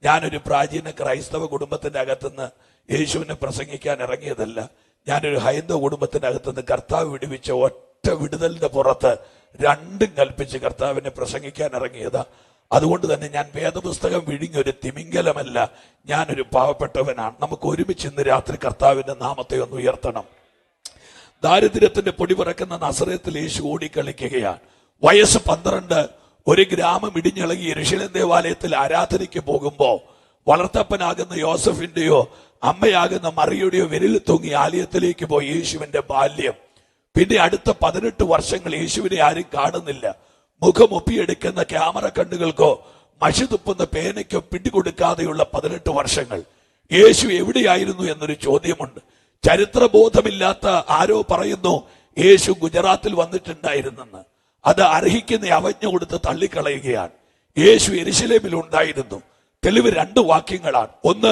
ഞാനൊരു പ്രാചീന ക്രൈസ്തവ കുടുംബത്തിന്റെ അകത്തുനിന്ന് യേശുവിനെ പ്രസംഗിക്കാൻ ഇറങ്ങിയതല്ല. ഞാനൊരു ഹൈന്ദവ കുടുംബത്തിന്റെ അകത്തുനിന്ന് കർത്താവ് വിടുവിച്ച ഒറ്റ വിടുതലിന്റെ പുറത്ത് രണ്ടും കൽപ്പിച്ച് കർത്താവിനെ പ്രസംഗിക്കാൻ ഇറങ്ങിയതാ. അതുകൊണ്ട് തന്നെ ഞാൻ വേദപുസ്തകം വിഴുങ്ങിയൊരു തിമിംഗലമല്ല, ഞാനൊരു പാവപ്പെട്ടവനാണ്. നമുക്ക് ഒരുമിച്ച് ഇന്ന് രാത്രി കർത്താവിന്റെ നാമത്തെ ഒന്ന് ഉയർത്തണം. ദാരിദ്ര്യത്തിന്റെ പൊടി പറക്കുന്ന നസറേത്തിൽ യേശു ഓടിക്കളിക്കുകയാണ്. വയസ്സ് 12. ഒരു ഗ്രാമം ഇടിഞ്ഞിളകി യെരൂശലേം ദേവാലയത്തിൽ ആരാധനയ്ക്ക് പോകുമ്പോ വളർത്തപ്പനാകുന്ന യോസഫിന്റെയോ അമ്മയാകുന്ന മറിയുടെയോ വിരൽ തൂങ്ങി ആലയത്തിലേക്ക് പോയി യേശുവിന്റെ ബാല്യം. പിന്നെ അടുത്ത 18 വർഷങ്ങൾ യേശുവിനെ ആരും കാണുന്നില്ല. മുഖം ഒപ്പിയെടുക്കുന്ന ക്യാമറ കണ്ണുകൾക്കോ മഷി തുപ്പുന്ന പേനയ്ക്കോ പിടികൊടുക്കാതെയുള്ള 18 വർഷങ്ങൾ യേശു എവിടെയായിരുന്നു എന്നൊരു ചോദ്യമുണ്ട്. ചരിത്രബോധമില്ലാത്ത ആരോ പറയുന്നു യേശു ഗുജറാത്തിൽ വന്നിട്ടുണ്ടായിരുന്നെന്ന്. അത് അർഹിക്കുന്ന അവജ്ഞ കൊടുത്ത് തള്ളിക്കളയുകയാണ്. യേശു യെരൂശലേമിൽ ഉണ്ടായിരുന്നു. തെളിവ് 2 വാക്യങ്ങളാണ്. 1,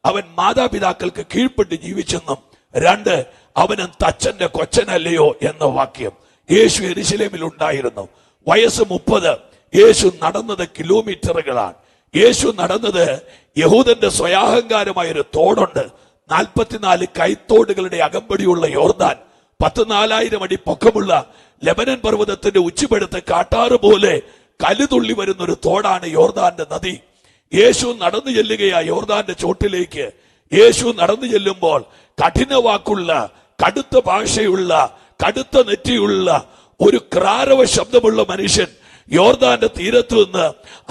അവൻ മാതാപിതാക്കൾക്ക് കീഴ്പ്പെട്ട് ജീവിച്ചെന്നും 2, അവൻ തച്ചന്റെ കൊച്ചനല്ലയോ എന്ന വാക്യം. യേശു യെരൂശലേമിൽ ഉണ്ടായിരുന്നു. വയസ്സ് 30. യേശു നടന്നത് കിലോമീറ്ററുകളാണ്. യേശു നടന്നത് യഹൂദന്റെ സ്വയാഹങ്കാരമായൊരു തോടുണ്ട്. 44 കൈത്തോടുകളുടെ അകമ്പടിയുള്ള യോർദാൻ, 14,000 അടി പൊക്കമുള്ള ലെബനൻ പർവ്വതത്തിന്റെ ഉച്ചിപെടുത്ത് കാട്ടാറ് പോലെ കലുതുള്ളി വരുന്നൊരു തോടാണ് യോർദാന്റെ നദി. യേശു നടന്നു ചെല്ലുകയാ യോർദാന്റെ ചോട്ടിലേക്ക്. യേശു നടന്നു ചെല്ലുമ്പോൾ കഠിന വാക്കുള്ള, കടുത്ത ഭാഷയുള്ള, കടുത്ത നെറ്റിയുള്ള ഒരു ക്രാരവ ശബ്ദമുള്ള മനുഷ്യൻ യോർദാന്റെ തീരത്ത് നിന്ന്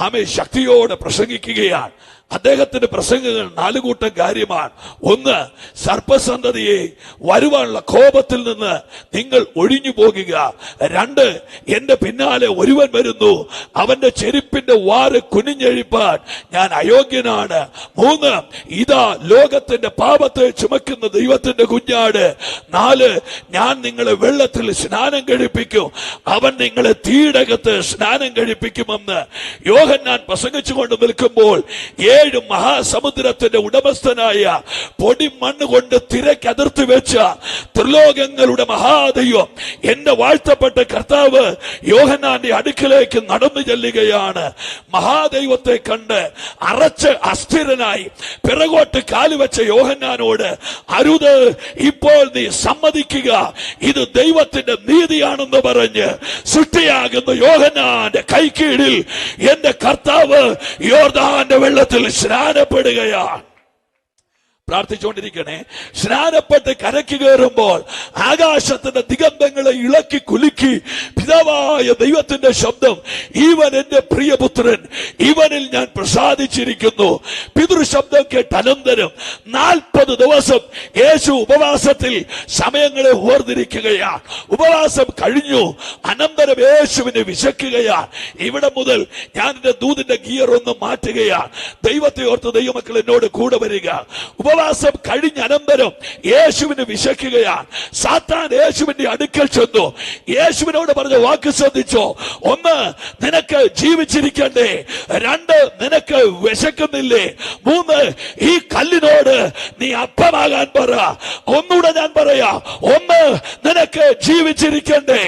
ആമേ ശക്തിയോടെ പ്രസംഗിക്കുകയാണ്. അദ്ദേഹത്തിന്റെ പ്രസംഗങ്ങൾ 4 കൂട്ടം കാര്യമാണ്. 1, സർപ്പസന്തതിയെ വരുവാനുള്ള കോപത്തിൽ നിന്ന് നിങ്ങൾ ഒഴിഞ്ഞു പോകുക. 2, എന്റെ പിന്നാലെ ഒരുവൻ വരുന്നു, അവന്റെ ചെരുപ്പിന്റെ വാറ് കുനിഞ്ഞഴിപ്പാൻ ഞാൻ അയോഗ്യനാണ്. 3, ഇതാ ലോകത്തിന്റെ പാപത്തെ ചുമക്കുന്ന ദൈവത്തിന്റെ കുഞ്ഞാട്. 4, ഞാൻ നിങ്ങളെ വെള്ളത്തിൽ സ്നാനം കഴിപ്പിക്കും, അവൻ നിങ്ങളെ തീടകത്ത് സ്നാനം കഴിപ്പിക്കുമെന്ന് യോഹന്നാൻ പ്രസംഗിച്ചുകൊണ്ട് നിൽക്കുമ്പോൾ 7 മഹാസമുദ്രത്തിന്റെ ഉടമസ്ഥനായ പൊടി മണ്ണ് കൊണ്ട് തിരക്കതിർത്തി വെച്ച ത്രിലോകങ്ങളുടെ മഹാദൈവം എന്റെ വാഴ്ത്തപ്പെട്ട കർത്താവ് യോഹന്നാന്റെ അടുക്കലേക്ക് നടന്നു ചെല്ലുകയാണ്. മഹാദൈവത്തെ കണ്ട് അറച്ച് അസ്ഥിരനായി പിറകോട്ട് കാലുവെച്ച യോഹന്നാനോട്, അരുത്, ഇപ്പോൾ നീ സമ്മതിക്കുക, ഇത് ദൈവത്തിന്റെ നീതിയാണെന്ന് പറഞ്ഞ് സൃഷ്ടിയാകുന്ന യോഹന്നാന്റെ കൈക്കീഴിൽ എന്റെ കർത്താവ് യോർദാന്റെ വെള്ളത്തിൽ സ്നാനപ്പെടുകയാണ്. പ്രാർത്ഥിച്ചുകൊണ്ടിരിക്കണേ. സ്നാനപ്പെട്ട് കരയ്ക്ക് കയറുമ്പോൾ ആകാശത്തിന്റെ ദിഗന്ധങ്ങളെ ഇളക്കി കുലുക്കി പിതാവായ ദൈവത്തിന്റെ ശബ്ദം, ഇവൻ എന്റെ പ്രിയപുത്രൻ, ഇവനിൽ ഞാൻ പ്രസാദിച്ചിരിക്കുന്നു. പിതൃശബ്ദം കേട്ട് അനന്തരം 40 ദിവസം യേശു ഉപവാസത്തിൽ സമയങ്ങളെ ഓർത്തിരിക്കുകയാണ്. ഉപവാസം കഴിഞ്ഞു. അനന്തരം യേശുവിനെ വിശക്കുകയാണ്. ഇവിടെ മുതൽ ഞാൻ എന്റെ ദൂതിന്റെ ഗിയർ ഒന്ന് മാറ്റുകയാണ്. ദൈവത്തെ ഓർത്ത് ദൈവമക്കൾ എന്നോട് കൂടെ വരിക. ഉപവാസം കഴിഞ്ഞ അനന്തരം യേശുവിന് വിശക്കുകയാണ്. സാത്താൻ യേശുവിന്റെ അടുക്കൽ ചെന്നു. യേശുവിനോട് പറഞ്ഞ വാക്ക് ശ്രദ്ധിച്ചോ. 1, നിനക്ക് ജീവിച്ചിരിക്കണ്ടേ. 2, നിനക്ക് വിശക്കുന്നില്ലേ. 3, ഈ കല്ലിനോട് നീ അപ്പമാകാൻ പറ. ഒന്നുകൂടെ ഞാൻ പറയാ. 1, നിനക്ക് ജീവിച്ചിരിക്കണ്ടേ.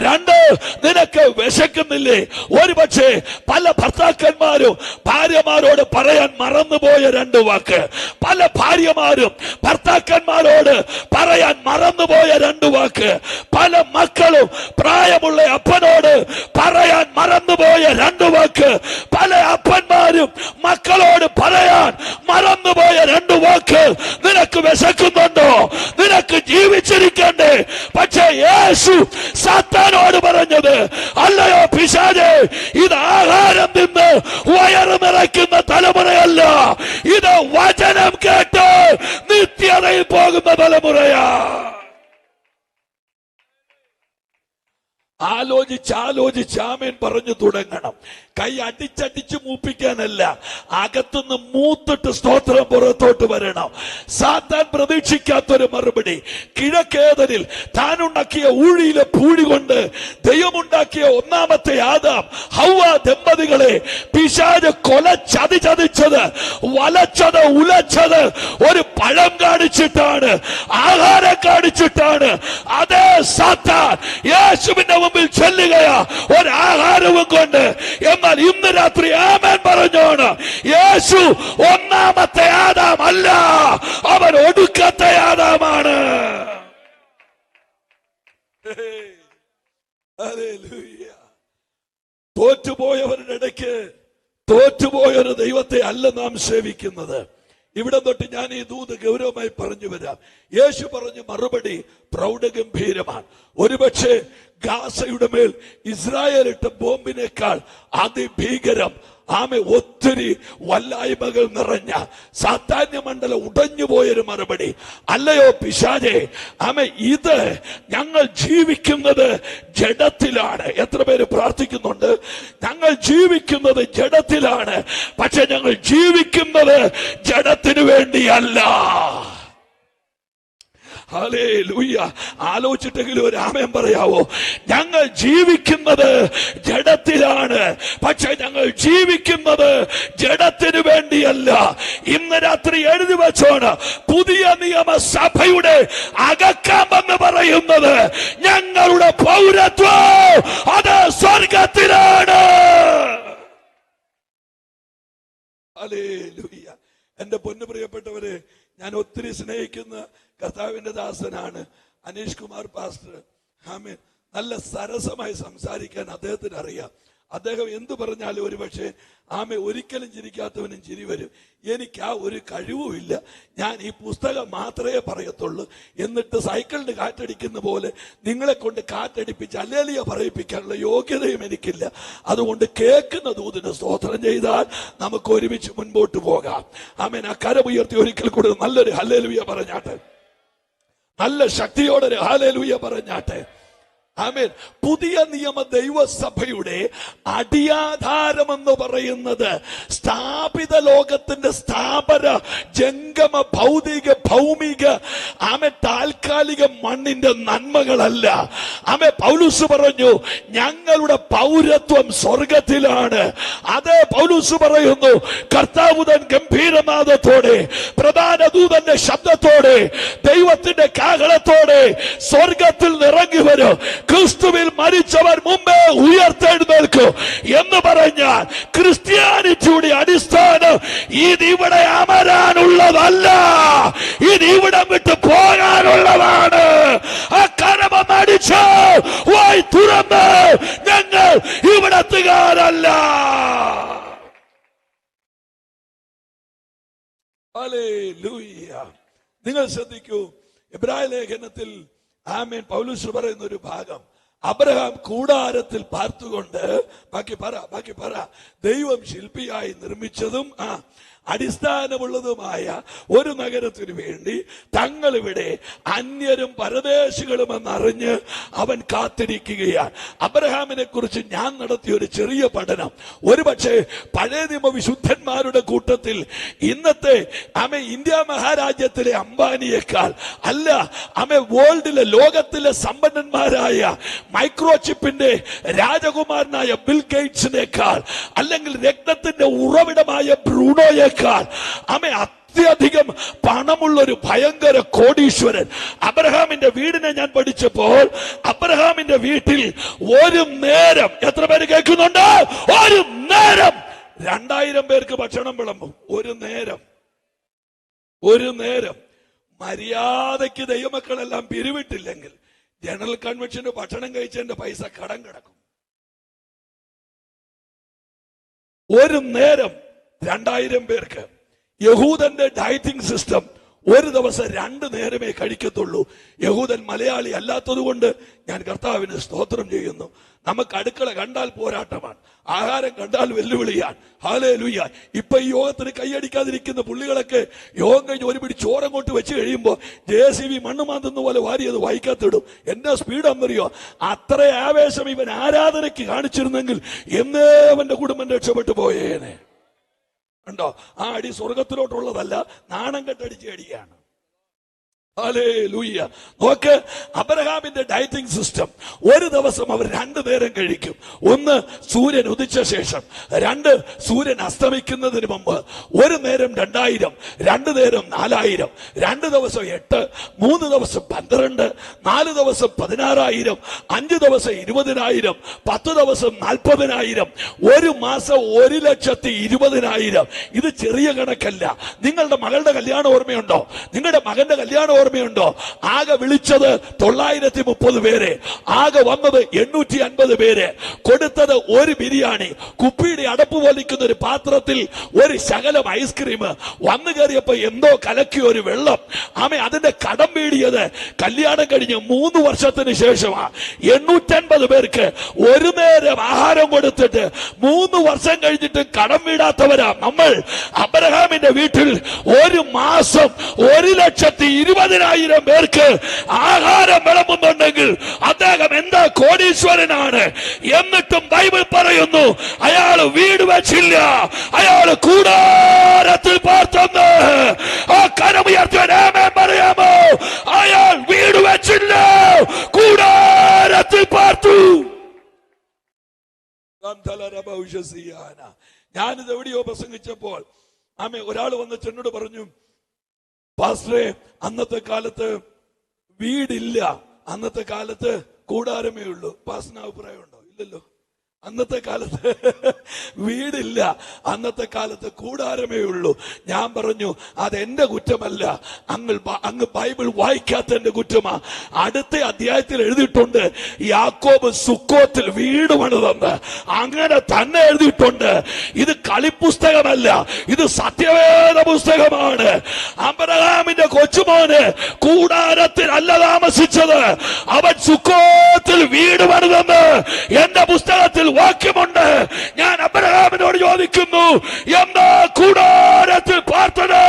2, നിനക്ക് വിശക്കുന്നില്ലേ. ഒരുപക്ഷെ പല ഭർത്താക്കന്മാരും ഭാര്യമാരോട് പറയാൻ മറന്നുപോയ 2 വാക്ക്, പല ഭാര്യമാരും ഭർത്താക്കന്മാരോട് പറയാൻ മറന്നുപോയ 2 വാക്ക്, പല മക്കളും പ്രായമുള്ള അപ്പനോട് പറയാൻ മറന്നുപോയ 2 വാക്ക്, പല അപ്പന്മാരും മക്കളോട് പറയാൻ മറന്നുപോയ 2 വാക്ക്. നിനക്ക് വിശക്കുന്നുണ്ടോ? നിനക്ക് ജീവിച്ചിരിക്കണ്ടേ? പക്ഷേ യേശു സാത്താനോട് പറഞ്ഞത്, അല്ലയോ പിശാചേ, ഇത് ആഹാരം തിന്ന് വയറ് നിറയ്ക്കുന്ന തലമുറയല്ല, ഇത് വചനം കേട്ട് നിത്യതയിൽ പോകുന്ന തലമുറയാ. ആലോചിച്ച് ആമേൻ പറഞ്ഞു തുടങ്ങണം. കൈ അടിച്ചടിച്ച് മൂപ്പിക്കാനല്ല, അകത്തുനിന്ന് മൂത്തിട്ട് സ്തോത്രം പുറത്തോട്ട് വരണം. സാത്താൻ പ്രതീക്ഷിക്കാത്തൊരു മറുപടി. കിഴക്കേതനിൽ താനുണ്ടാക്കിയ ഊഴിയിലെ പൂഴി കൊണ്ട് ദൈവമുണ്ടാക്കിയ ഒന്നാമത്തെ ആദാം ഹവ്വ ദമ്പതികളെ പിശാച് ചതിച്ചത്, വലച്ചത്, ഉലച്ചത് ഒരു പഴം കാണിച്ചിട്ടാണ്, ആഹാരം കാണിച്ചിട്ടാണ്. അതേ സാത്താൻ യേശുവിന്റെ മുമ്പിൽ ചെല്ലുക. ഓടുകയാ ഒരാഹാരവും കൊണ്ട്. എന്നാൽ ഇന്ന് രാത്രി ആമേൻ പറഞ്ഞോണ്, യേശു ഒന്നാമത്തെ ആദാം അല്ല, അവൻ ഒടുക്കത്തെ ആദാമാണ്. തോറ്റുപോയവരുടെ ഇടയ്ക്ക് തോറ്റുപോയൊരു ദൈവത്തെ അല്ല നാം സേവിക്കുന്നത്. ഇവിടെ തൊട്ട് ഞാൻ ഈ ദൂത് ഗൗരവമായി പറഞ്ഞു വരാം. യേശു പറഞ്ഞു മറുപടി പ്രൗഢഗംഭീരമാണ്. ഒരുപക്ഷെ ഗാസയുടെ മേൽ ഇസ്രായേൽ ഇട്ട ബോംബിനേക്കാൾ അതിഭീകരം, ഒത്തിരി വല്ലായ്മകൾ നിറഞ്ഞ സാത്താന്യ മണ്ഡലം ഉടഞ്ഞുപോയൊരു മറുപടി. അല്ലയോ പിശാചേ, ഇത് ഞങ്ങൾ ജീവിക്കുന്നത് ജഡത്തിലാണ്. എത്ര പേര് പ്രാർത്ഥിക്കുന്നുണ്ട്? ഞങ്ങൾ ജീവിക്കുന്നത് ജഡത്തിലാണ്, പക്ഷെ ഞങ്ങൾ ജീവിക്കുന്നത് ജഡത്തിനു വേണ്ടിയല്ല. ഹല്ലേലൂയ. ആലോചിച്ചിട്ടെങ്കിലും ഒരു ആമേൻ പറയാവോ? ഞങ്ങൾ ജീവിക്കുന്നത് ജഡത്തിലാണ്, പക്ഷെ ഞങ്ങൾ ജീവിക്കുന്നത് ജഡത്തിനു വേണ്ടിയല്ല. ഇന്ന് രാത്രി എഴുതി വെച്ചോണ്, പുതിയ നിയമസഭയുടെ അകക്കാമെന്ന് പറയുന്നത് ഞങ്ങളുടെ പൗരത്വം അത് സ്വർഗത്തിലാണ്. ഹല്ലേലൂയ. എന്റെ പൊന്നു പ്രിയപ്പെട്ടവരെ, ഞാൻ ഒത്തിരി സ്നേഹിക്കുന്ന കർത്താവിന്റെ ദാസനാണ് അനീഷ് കുമാർ പാസ്റ്റർ. ആമേൻ. നല്ല സരസമായി സംസാരിക്കാൻ അദ്ദേഹത്തിന് അറിയാം. അദ്ദേഹം എന്തു പറഞ്ഞാലും ഒരുപക്ഷെ ഒരിക്കലും ചിരിക്കാത്തവനും ചിരി വരും. എനിക്ക് ആ ഒരു കഴിവുമില്ല. ഞാൻ ഈ പുസ്തകം മാത്രമേ പറയത്തുള്ളൂ. എന്നിട്ട് സൈക്കിളിന് കാറ്റടിക്കുന്ന പോലെ നിങ്ങളെ കൊണ്ട് കാറ്റടിപ്പിച്ച് ഹല്ലേലൂയ പറയിപ്പിക്കാനുള്ള യോഗ്യതയും എനിക്കില്ല. അതുകൊണ്ട് കേൾക്കുന്ന ദൂതിന് സ്തോത്രം ചെയ്താൽ നമുക്ക് ഒരുമിച്ച് മുൻപോട്ട് പോകാം. ആമേൻ. ആ കരമുയർത്തി ഒരിക്കൽ കൂടെ നല്ലൊരു ഹല്ലേലൂയ പറഞ്ഞാട്ടെ, നല്ല ശക്തിയോടെ ഹല്ലേലൂയ പറഞ്ഞാട്ടെ. ആമേൻ. പുതിയ നിയമ ദൈവസഭയുടെ അടിയാധാരമെന്ന് പറയുന്നത് സ്ഥാപിത ലോകത്തിന്റെ സ്ഥാപന ജംഗമ ഭൗതിക ഭൗമിക താൽക്കാലിക മണ്ണിന്റെ നന്മകളല്ല. പൗലോസ് പറഞ്ഞു ഞങ്ങളുടെ പൗരത്വം സ്വർഗത്തിലാണ്. അതേ പൗലോസ് പറയുന്നു, കർത്താവുതൻ ഗംഭീരനാദത്തോടെ പ്രധാന ദൂതന്റെ ശബ്ദത്തോടെ ദൈവത്തിന്റെ കാഹളത്തോടെ സ്വർഗത്തിൽ നിറങ്ങി വരും. ക്രിസ്തുവിൽ മരിച്ചവർ മുമ്പേ ഉയർത്തെഴുന്നേൽക്കും എന്ന് പറഞ്ഞാൽ ക്രിസ്ത്യാനിറ്റിയുടെ അടിസ്ഥാനം ഇതിവിടെ അമരാനുള്ളതല്ല, ഇതിവിടെ വിട്ട് പോകാനുള്ളതാണ്. ആ കരമടിച്ച് വായി തുറന്ന് ഞങ്ങൾ ഇവിടത്തുകാരല്ല. ഹല്ലേലൂയ. നിങ്ങൾ ശ്രദ്ധിക്കൂ, എബ്രായ ലേഖനത്തിൽ ആമേൻ പൗലോസ് പറയുന്ന ഒരു ഭാഗം, അബ്രഹാം കൂടാരത്തിൽ പാർത്തുകൊണ്ട് ബാക്കി പറ ദൈവം ശില്പിയായി നിർമ്മിച്ചതും അടിസ്ഥാനമുള്ളതുമായ ഒരു നഗരത്തിനു വേണ്ടി തങ്ങൾ ഇവിടെ അന്യരും പരദേശികളും എന്നറിഞ്ഞ് അവൻ കാത്തിരിക്കുകയാണ്. അബ്രഹാമിനെ കുറിച്ച് ഞാൻ നടത്തിയ ഒരു ചെറിയ പഠനം, ഒരുപക്ഷെ പഴയ നിയമ വിശുദ്ധന്മാരുടെ കൂട്ടത്തിൽ ഇന്നത്തെ ഇന്ത്യ മഹാരാജ്യത്തിലെ അംബാനിയേക്കാൾ അല്ല, വേൾഡിലെ ലോകത്തിലെ സമ്പന്നന്മാരായ മൈക്രോചിപ്പിന്റെ രാജകുമാരനായ ബിൽ ഗേറ്റ്സിനേക്കാൾ, അല്ലെങ്കിൽ രക്തത്തിന്റെ ഉറവിടമായ ബ്രൂണോയേക്കാൾ അത്യധികം പണമുള്ള ഒരു ഭയങ്കര കോടീശ്വരൻ. അബ്രഹാമിന്റെ വീടിനെ ഞാൻ പഠിച്ചപ്പോൾ അബ്രഹാമിന്റെ വീട്ടിൽ ഒരു നേരം, എത്ര പേര് കേൾക്കുന്നുണ്ട്? ഒരു നേരം 2000 പേർക്ക് ഭക്ഷണം വിളമ്പും. ഒരു നേരം മര്യാദയ്ക്ക് ദൈവമക്കളെല്ലാം പിരിവിട്ടില്ലെങ്കിൽ ജനറൽ കൺവെൻഷന് ഭക്ഷണം കഴിച്ചതിന്റെ പൈസ കടം കിടക്കും. ഒരു നേരം 2000 പേർക്ക്. യഹൂദന്റെ ഡയറ്റിംഗ് സിസ്റ്റം ഒരു ദിവസം 2 നേരമേ കഴിക്കത്തുള്ളൂ. യഹൂദൻ മലയാളി അല്ലാത്തത് കൊണ്ട് ഞാൻ കർത്താവിന് സ്തോത്രം ചെയ്യുന്നു. നമുക്ക് അടുക്കള കണ്ടാൽ പോരാട്ടമാണ്, ആഹാരം കണ്ടാൽ വെല്ലുവിളിയാണ്. ഹല്ലേലൂയ. ഇപ്പൊ ഈ യോഗത്തിന് കൈയടിക്കാതിരിക്കുന്ന പുള്ളികളൊക്കെ യോഗം കഴിഞ്ഞ് ഒരു പിടി ചോറങ്ങോട്ട് വെച്ച് കഴിയുമ്പോൾ JCB മണ്ണ് മാന്തുന്ന പോലെ വാരിയത് വായിക്കാത്തിടും. എന്നാ സ്പീഡാന്നറിയോ? അത്ര ആവേശം ഇവൻ ആരാധനയ്ക്ക് കാണിച്ചിരുന്നെങ്കിൽ എന്നേ അവന്റെ കുടുംബം രക്ഷപ്പെട്ടു പോയേനെ. ഉണ്ടോ? ആ അടി സ്വർഗത്തിലോട്ടുള്ളതല്ല, നാണം കെട്ടടിച്ച അടിയാണ്. ഹല്ലേലൂയ. നോക്ക്, അബ്രഹാമിന്റെ ഡയറ്റിംഗ് സിസ്റ്റം. ഒരു ദിവസം അവർ 2 നേരം കഴിക്കും. ഒന്ന് സൂര്യൻ ഉദിച്ച ശേഷം, 2 സൂര്യൻ അസ്തമിക്കുന്നതിന് മുമ്പ്. 1 നേരം 2000, 2 നേരം 4000, 2 ദിവസം 8, 3 ദിവസം 12, 4 ദിവസം 16000, 5 ദിവസം 20000, 10 ദിവസം 40000, 1 മാസം 1,20,000. ഇത് ചെറിയ കണക്കല്ല. നിങ്ങളുടെ മകളുടെ കല്യാണം ഓർമ്മയുണ്ടോ? നിങ്ങളുടെ മകന്റെ കല്യാണം ഓർമ്മയുണ്ടോ? ആകെ വിളിച്ചത് 930 പേരെ, ആകെ വന്നത് 850 പേര്. കൊടുത്തത് 1 ബിരിയാണി, കുപ്പിയുടെ അടപ്പ് പോലിക്കുന്ന ഒരു പാത്രത്തിൽ 1 ശകലം ഐസ്ക്രീം. വന്നു കയറിയപ്പോ എന്തോ കലക്കിയ ഒരു വെള്ളം. അതിന്റെ കടം വീടിയത് കല്യാണം കഴിഞ്ഞ് 3 വർഷത്തിന് ശേഷമാണ്. 850 പേർക്ക് 1 നേരം ആഹാരം കൊടുത്തിട്ട് 3 വർഷം കഴിഞ്ഞിട്ട് കടം വീടാത്തവരാ നമ്മൾ. അബ്രഹാമിന്റെ വീട്ടിൽ 1 മാസം 1,20,000 പേർക്ക് ആഹാരം വിളമ്പുന്നുണ്ടെങ്കിൽ അദ്ദേഹം എന്താ കോടീശ്വരനാണ്. എന്നിട്ടും ബൈബിൾ പറയുന്നു അയാൾ വീട് വെച്ചില്ല, അയാൾ കൂടാരത്തിൽ പാർത്തെന്ന്. ആ കരമുയർത്തിയവൻ ആമേൻ പറയാമോ? അയാൾ വീട് വെച്ചില്ല, കൂടാരത്തിൽ പാർത്തു. ഞാനിത് എവിടെയോ പ്രസംഗിച്ചപ്പോൾ ഒരാൾ വന്നിട്ട് എന്നോട് പറഞ്ഞു, പാസ്റ്ററെ, അന്നത്തെ കാലത്ത് വീടില്ല, അന്നത്തെ കാലത്ത് കൂടാരമേ ഉള്ളൂ. പാസ്റ്ററിന് അഭിപ്രായം ഉണ്ടോ? ഇല്ലല്ലോ. അന്നത്തെ കാലത്ത് വീടില്ല, അന്നത്തെ കാലത്ത് കൂടാരമേ ഉള്ളൂ. ഞാൻ പറഞ്ഞു അതെന്റെ കുറ്റമല്ല, അങ്ങ് ബൈബിൾ വായിക്കാത്തതിന്റെ കുറ്റമാ. അടുത്ത അധ്യായത്തിൽ എഴുതിയിട്ടുണ്ട് യാക്കോബ് സുക്കോത്തിൽ വീട് പണിതെന്ന്. അങ്ങനെ തന്നെ എഴുതിയിട്ടുണ്ട്. ഇത് കളിപ്പുസ്തകമല്ല, ഇത് സത്യവേദ പുസ്തകമാണ്. അബ്രഹാമിന്റെ കൊച്ചുമോന് കൂടാരത്തിൽ അല്ല താമസിച്ചത്, അവൻ സുക്കോത്തിൽ വീട് പണിതെന്ന് എന്റെ പുസ്തകത്തിൽ വാക്യമുണ്ട്. ഞാൻ അബ്രഹാമിനോട് ചോദിക്കുന്നു, എന്താ കൂടാരത്തിൽ പാർത്തത്?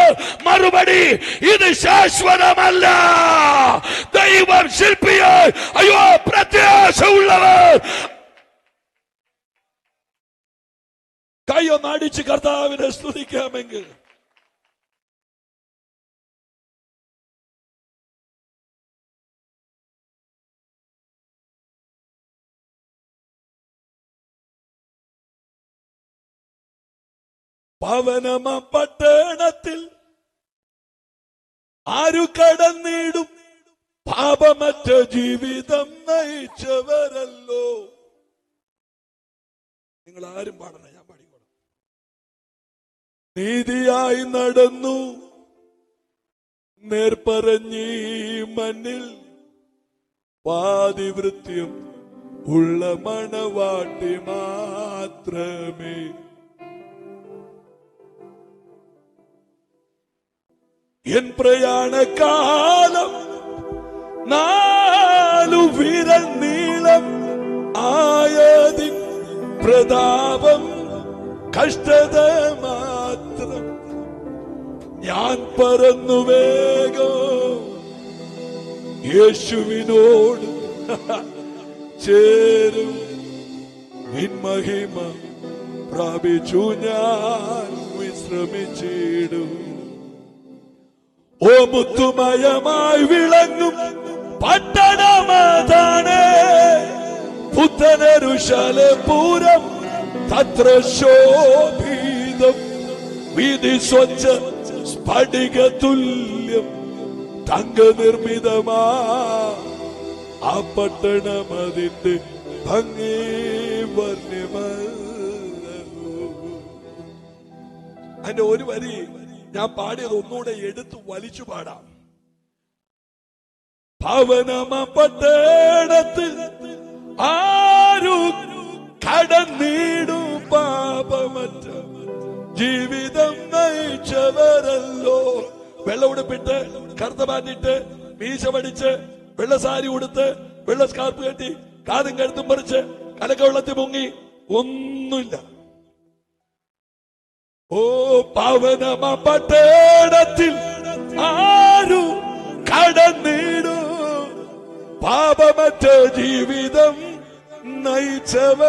മറുപടി, ഇത് ശാശ്വതമല്ല. ദൈവം ശില്പിയായി അയ്യോ പ്രത്യാശയുള്ളവർ കൈയൊന്നടിച്ച് കർത്താവിനെ സ്തുതിക്കാമെങ്കിൽ പവനമ പട്ടണത്തിൽ ആരു കടന്നിടും? പാപമറ്റ ജീവിതം നയിച്ചവരല്ലോ. നിങ്ങൾ ആരും പാടണം, ഞാൻ പാടിക്കോളാം. നീതിയായി നടന്നു നേർപ്പറഞ്ഞീ മണ്ണിൽ പാതിവൃത്യം ഉള്ള മണവാട്ടി മാത്രമേ എൻ പ്രയാണകാലം 4 വിരൽ നീളം ആയതിൻ പ്രതാപം കഷ്ടത മാത്രം. ഞാൻ പറന്നു വേഗം യേശുവിനോട് ചേരും. വിൻമഹിമ പ്രാപിച്ചു ഞാൻ വിശ്രമിച്ചിടും. ഓ മുത്തുമയമായി വിളങ്ങും പട്ടണമതാണ് പുത്തനരുശലേപുരം. തത്ര ശോഭിതം വീതി സ്വച്ഛ സ്ഫടിക തുല്യം തങ്ക നിർമ്മിതമാ ആ പട്ടണം അതിന്റെ ഭംഗി വർണ്യമല്ലോ. അതിന്റെ ഒരു വരി ഞാൻ പാടിയത് ഒന്നുകൂടെ എടുത്തു വലിച്ചു പാടാം. ഭവനമ പട്ടണത്തിൽ ആരു കടന്നിടും? പാപമറ്റ ജീവിതം നയിച്ചവരല്ലോ. വെള്ളം ഉടുപ്പിട്ട്, കറുത്ത പാറ്റിട്ട്, മീശ പഠിച്ച്, വെള്ളസാരി ഉടുത്ത്, വെള്ള സ്കാർപ്പ് കെട്ടി, കാതും കഴുത്തും പറിച്ച്, കലക്ക വെള്ളത്തിൽ മുങ്ങി ഒന്നുമില്ല. ഓ പവനമ പട്ടണത്തിൽ ആരു കടന്നിടും? പാപമറ്റ ജീവിതം നയിച്ചവരല്ലോ.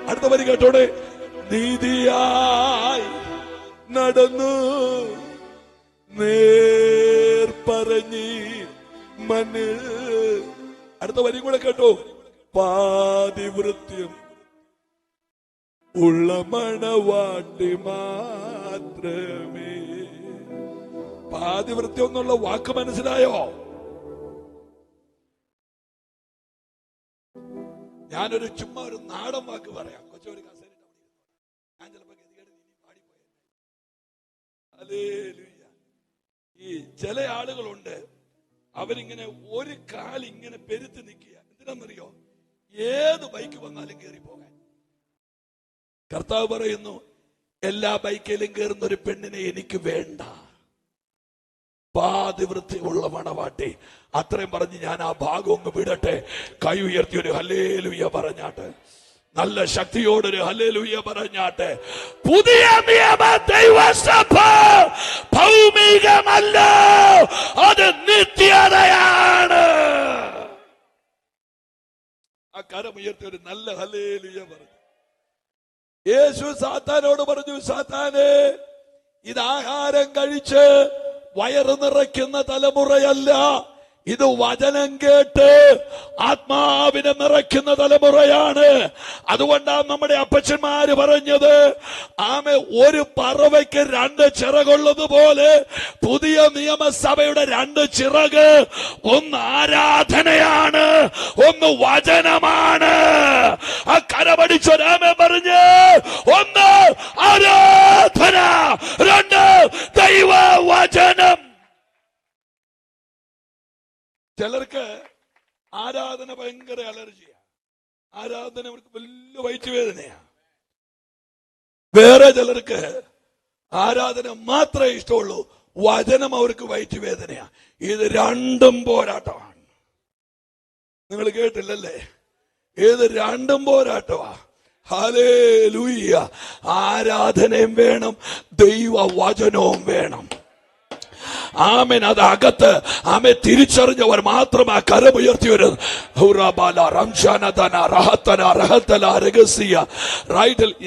അടുത്ത വരി കേട്ടോടെ. നീതിയായി നടന്നു നേർ മണ്ണിൽ. അടുത്ത വരി കൂടെ കേട്ടോ. പാതിവൃത്യം ഉള്ള മണവാട്ടി മാത്രമേ. പാതിവൃത്യം എന്നുള്ള വാക്ക് മനസ്സിലായോ? ഞാനൊരു ചുമ്മാ ഒരു നാടൻ വാക്ക് പറയാം. കൊച്ചൊരു കസേര ഞാൻ ചിലപ്പോ പാടിപ്പോയ. ഈ ചില ആളുകളുണ്ട്, അവരിങ്ങനെ ഒരു കാലിങ്ങനെ പെരുത്ത് നിൽക്കുക. എന്തിനാണെന്നറിയോ? ഏത് ബൈക്ക് വന്നാലും കയറി പോകാൻ. കർത്താവ് പറയുന്നു, എല്ലാ ബൈക്കിലും കയറുന്ന ഒരു പെണ്ണിനെ എനിക്ക് വേണ്ട, പാതിവൃത്തിയുള്ള മണവാട്ടി. അത്രയും പറഞ്ഞ് ഞാൻ ആ ഭാഗം ഒന്ന് വിടട്ടെ. കൈ ഉയർത്തി ഒരു ഹല്ലേലൂയ പറഞ്ഞാട്ടെ, നല്ല ശക്തിയോടൊരു ഹല്ലേലൂയ പറഞ്ഞാട്ടെ. പുതിയ നിയമ ദൈവസഭ ഭൗമികമല്ല, അത് നിത്യതയാണ്. ആ കരമുയർത്തി ഒരു നല്ല ഹല്ലേലൂയ പറഞ്ഞു. യേശു സാത്താനോട് പറഞ്ഞു, സാത്താനെ, ഇത് ആഹാരം കഴിച്ച് വയറ് നിറയ്ക്കുന്ന തലമുറയല്ല, ഇത് വചനം കേട്ട് ആത്മാവിനെ നിറയ്ക്കുന്ന തലമുറയാണ്. അതുകൊണ്ടാണ് നമ്മുടെ അപ്പച്ചന്മാര് പറഞ്ഞത്, ആമേ, ഒരു പറവയ്ക്ക് 2 ചിറകുള്ളത് പോലെ പുതിയ നിയമസഭയുടെ 2 ചിറക്. ഒന്ന് ആരാധനയാണ്, ഒന്ന് വചനമാണ്. ആ കരപടിച്ചൊരാമേ പറഞ്ഞ്, 1 ആരാധന, 2 ദൈവവചനം. ചിലർക്ക് ആരാധന ഭയങ്കര അലർജിയാണ്. ആരാധന അവർക്ക് വലിയ വയറ്റുവേദനയാ. വേറെ ചിലർക്ക് ആരാധന മാത്രമേ ഇഷ്ടമുള്ളൂ, വചനം അവർക്ക് വയറ്റുവേദനയാ. ഇത് രണ്ടും പോരാട്ടമാണ്. നിങ്ങൾ കേട്ടില്ലല്ലേ? ഇത് രണ്ടും പോരാട്ടമാ. ഹല്ലേലൂയ. ആരാധനയും വേണം, ദൈവവചനവും വേണം. ആമേൻ. അത് അകത്ത് ആമേ തിരിച്ചറിഞ്ഞവർ മാത്രം ആ കരമുയർത്തി വരുന്നത്.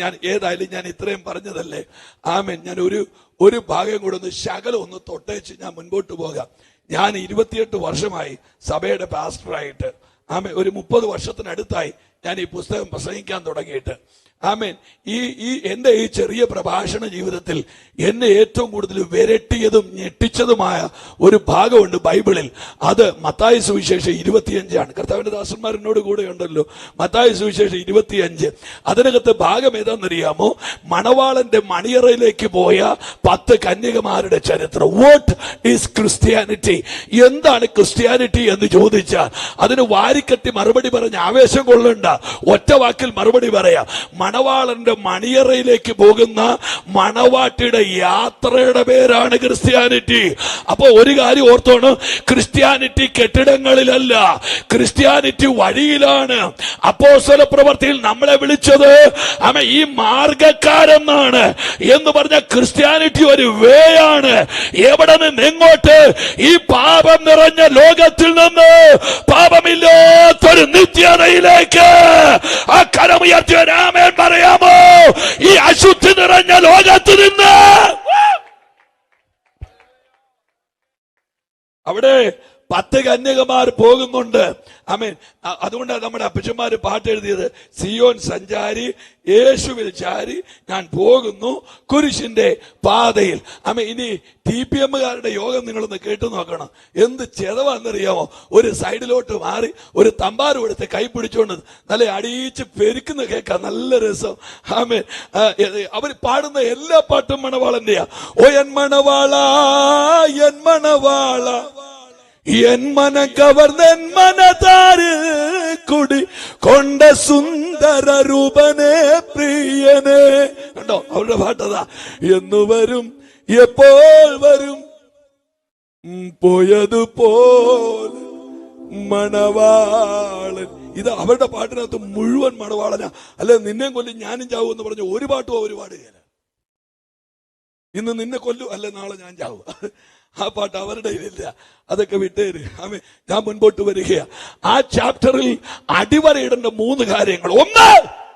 ഞാൻ ഏതായാലും ഞാൻ ഇത്രയും പറഞ്ഞതല്ലേ. ആമേൻ. ഞാൻ ഒരു ഭാഗം കൂടെ ഒന്ന് ശകലം ഒന്ന് തൊട്ടേച്ച് ഞാൻ മുൻപോട്ട് പോകാം. ഞാൻ 28 വർഷമായി സഭയുടെ പാസ്റ്ററായിട്ട്. ആമേൻ. ഒരു 30 വർഷത്തിനടുത്തായി ഞാൻ ഈ പുസ്തകം പ്രസംഗിക്കാൻ തുടങ്ങിയിട്ട്. ആമേൻ. എന്റെ ഈ ചെറിയ പ്രഭാഷണ ജീവിതത്തിൽ എന്നെ ഏറ്റവും കൂടുതൽ വിരട്ടിയതും ഞെട്ടിച്ചതുമായ ഒരു ഭാഗമുണ്ട് ബൈബിളിൽ. അത് മത്തായി സുവിശേഷം 25 കർത്താവിന്റെ ദാസന്മാരിനോട് കൂടെ ഉണ്ടല്ലോ. മത്തായി സുവിശേഷം 25. അതിനകത്ത് ഭാഗം ഏതാണെന്നറിയാമോ? മണവാളന്റെ മണിയറയിലേക്ക് പോയ 10 കന്യകമാരുടെ ചരിത്രം. What is Christianity? എന്താണ് ക്രിസ്ത്യാനിറ്റി എന്ന് ചോദിച്ചാൽ അതിന് വാരിക്കട്ടി മറുപടി പറഞ്ഞ് ആവേശം കൊള്ളണ്ട. ഒറ്റ വാക്കിൽ മറുപടി പറയാം. മണവാളന്റെ മണിയറയിലേക്ക് പോകുന്ന മണവാട്ടിയുടെ യാത്രയുടെ പേരാണ് ക്രിസ്ത്യാനിറ്റി. അപ്പൊ ഒരു കാര്യം ഓർത്തോണം, ക്രിസ്ത്യാനിറ്റി കെട്ടിടങ്ങളിലല്ല, ക്രിസ്ത്യാനിറ്റി വഴിയിലാണ്. അപ്പോസ്തല പ്രവൃത്തിയിൽ നമ്മളെ വിളിച്ചത് ഈ മാർഗക്കാരെന്നാണ്. എന്ന് പറഞ്ഞ ക്രിസ്ത്യാനിറ്റി ഒരു വേ ആണ്. എവിടെ നിന്ന് എങ്ങോട്ട്? ഈ പാപം നിറഞ്ഞ ലോകത്തിൽ നിന്ന് പാപമില്ലാത്തൊരു നിത്യതയിലേക്ക്. ആ കരമുയർത്തിയ രാമൻ പറയാമോ? ഈ അശുദ്ധി നിറഞ്ഞ ലോകത്ത് നിന്ന് അവിടെ 10 കന്യകമാർ പോകുന്നുണ്ട്. ആമേൻ. അതുകൊണ്ടാണ് നമ്മുടെ അപ്പച്ചന്മാര് പാട്ട് എഴുതിയത്, സിയോൻ സഞ്ചാരി യേശുവിൽ ചാരി ഞാൻ പോകുന്നു കുരിശിന്റെ പാതയിൽ. ആമേൻ. ഇനി TPM-കാരുടെ യോഗം നിങ്ങളൊന്ന് കേട്ടു നോക്കണം. എന്ത് ചെലവാന്നറിയാമോ? ഒരു സൈഡിലോട്ട് മാറി ഒരു തമ്പാരും എടുത്ത് കൈ പിടിച്ചോണ്ട് നല്ല അടിയിച്ച് പെരുക്കുന്ന കേൾക്കാം. നല്ല രസം. ആമേൻ. അവർ പാടുന്ന എല്ലാ പാട്ടും മണവാളന്റെയാ. ഓ എൻ മണവാള, എൻ മണവാള, എൻ മന കവർന്നൻ മനതാര് കുടി കൊണ്ട സുന്ദര രൂപനെ പ്രിയനെ. കണ്ടോ അവരുടെ പാട്ടതാ. എന്നു വരും, എപ്പോൾ വരും, പോയതുപോലെ മണവാളൻ. ഇത് അവരുടെ പാട്ടിനകത്ത് മുഴുവൻ മണവാളനാ. അല്ലെ നിന്നെ കൊല്ലും ഞാനും ചാവും എന്ന് പറഞ്ഞ ഒരു പാട്ടും അവർ പാടുകയില്ല. ഇന്ന് നിന്നെ കൊല്ലും, അല്ലെ നാളെ ഞാൻ ചാവും. ആ പാട്ട് അവരുടെ ഇല്ല. അതൊക്കെ വിട്ടേര്. ഞാൻ മുൻപോട്ട് വരികയാ. ആ ചാപ്റ്ററിൽ അടിവരയിടേണ്ട 3 കാര്യങ്ങൾ. 1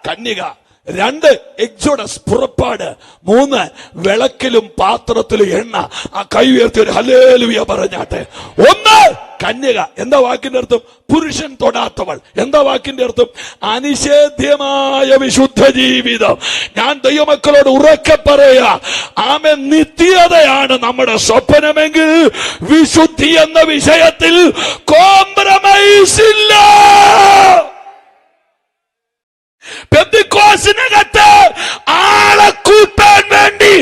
കന്യക, 2 എക്സോഡസ് പുറപ്പാട്, 3 വിളക്കിലും പാത്രത്തിലും എണ്ണ. ആ കൈ ഉയർത്തി ഒരു ഹല്ലേലൂയ പറഞ്ഞാട്ടെ. 1 കന്യക. എന്താ വാക്കിന്റെ അർത്ഥം? പുരുഷൻ തൊടാത്തവൾ. എന്താ വാക്കിന്റെ അർത്ഥം? അനിഷേധ്യമായ വിശുദ്ധ ജീവിതം. ഞാൻ ദൈവമക്കളോട് ഉറക്കെ പറയാ, ആമേൻ, നിത്യതയാണ് നമ്മുടെ സ്വപ്നമെങ്കിൽ വിശുദ്ധി എന്ന വിഷയത്തിൽ കോംപ്രമൈസ് ഇല്ല. പെന്തക്കോസ്തിനകത്ത് ആളെ കൂട്ടാൻ വേണ്ടി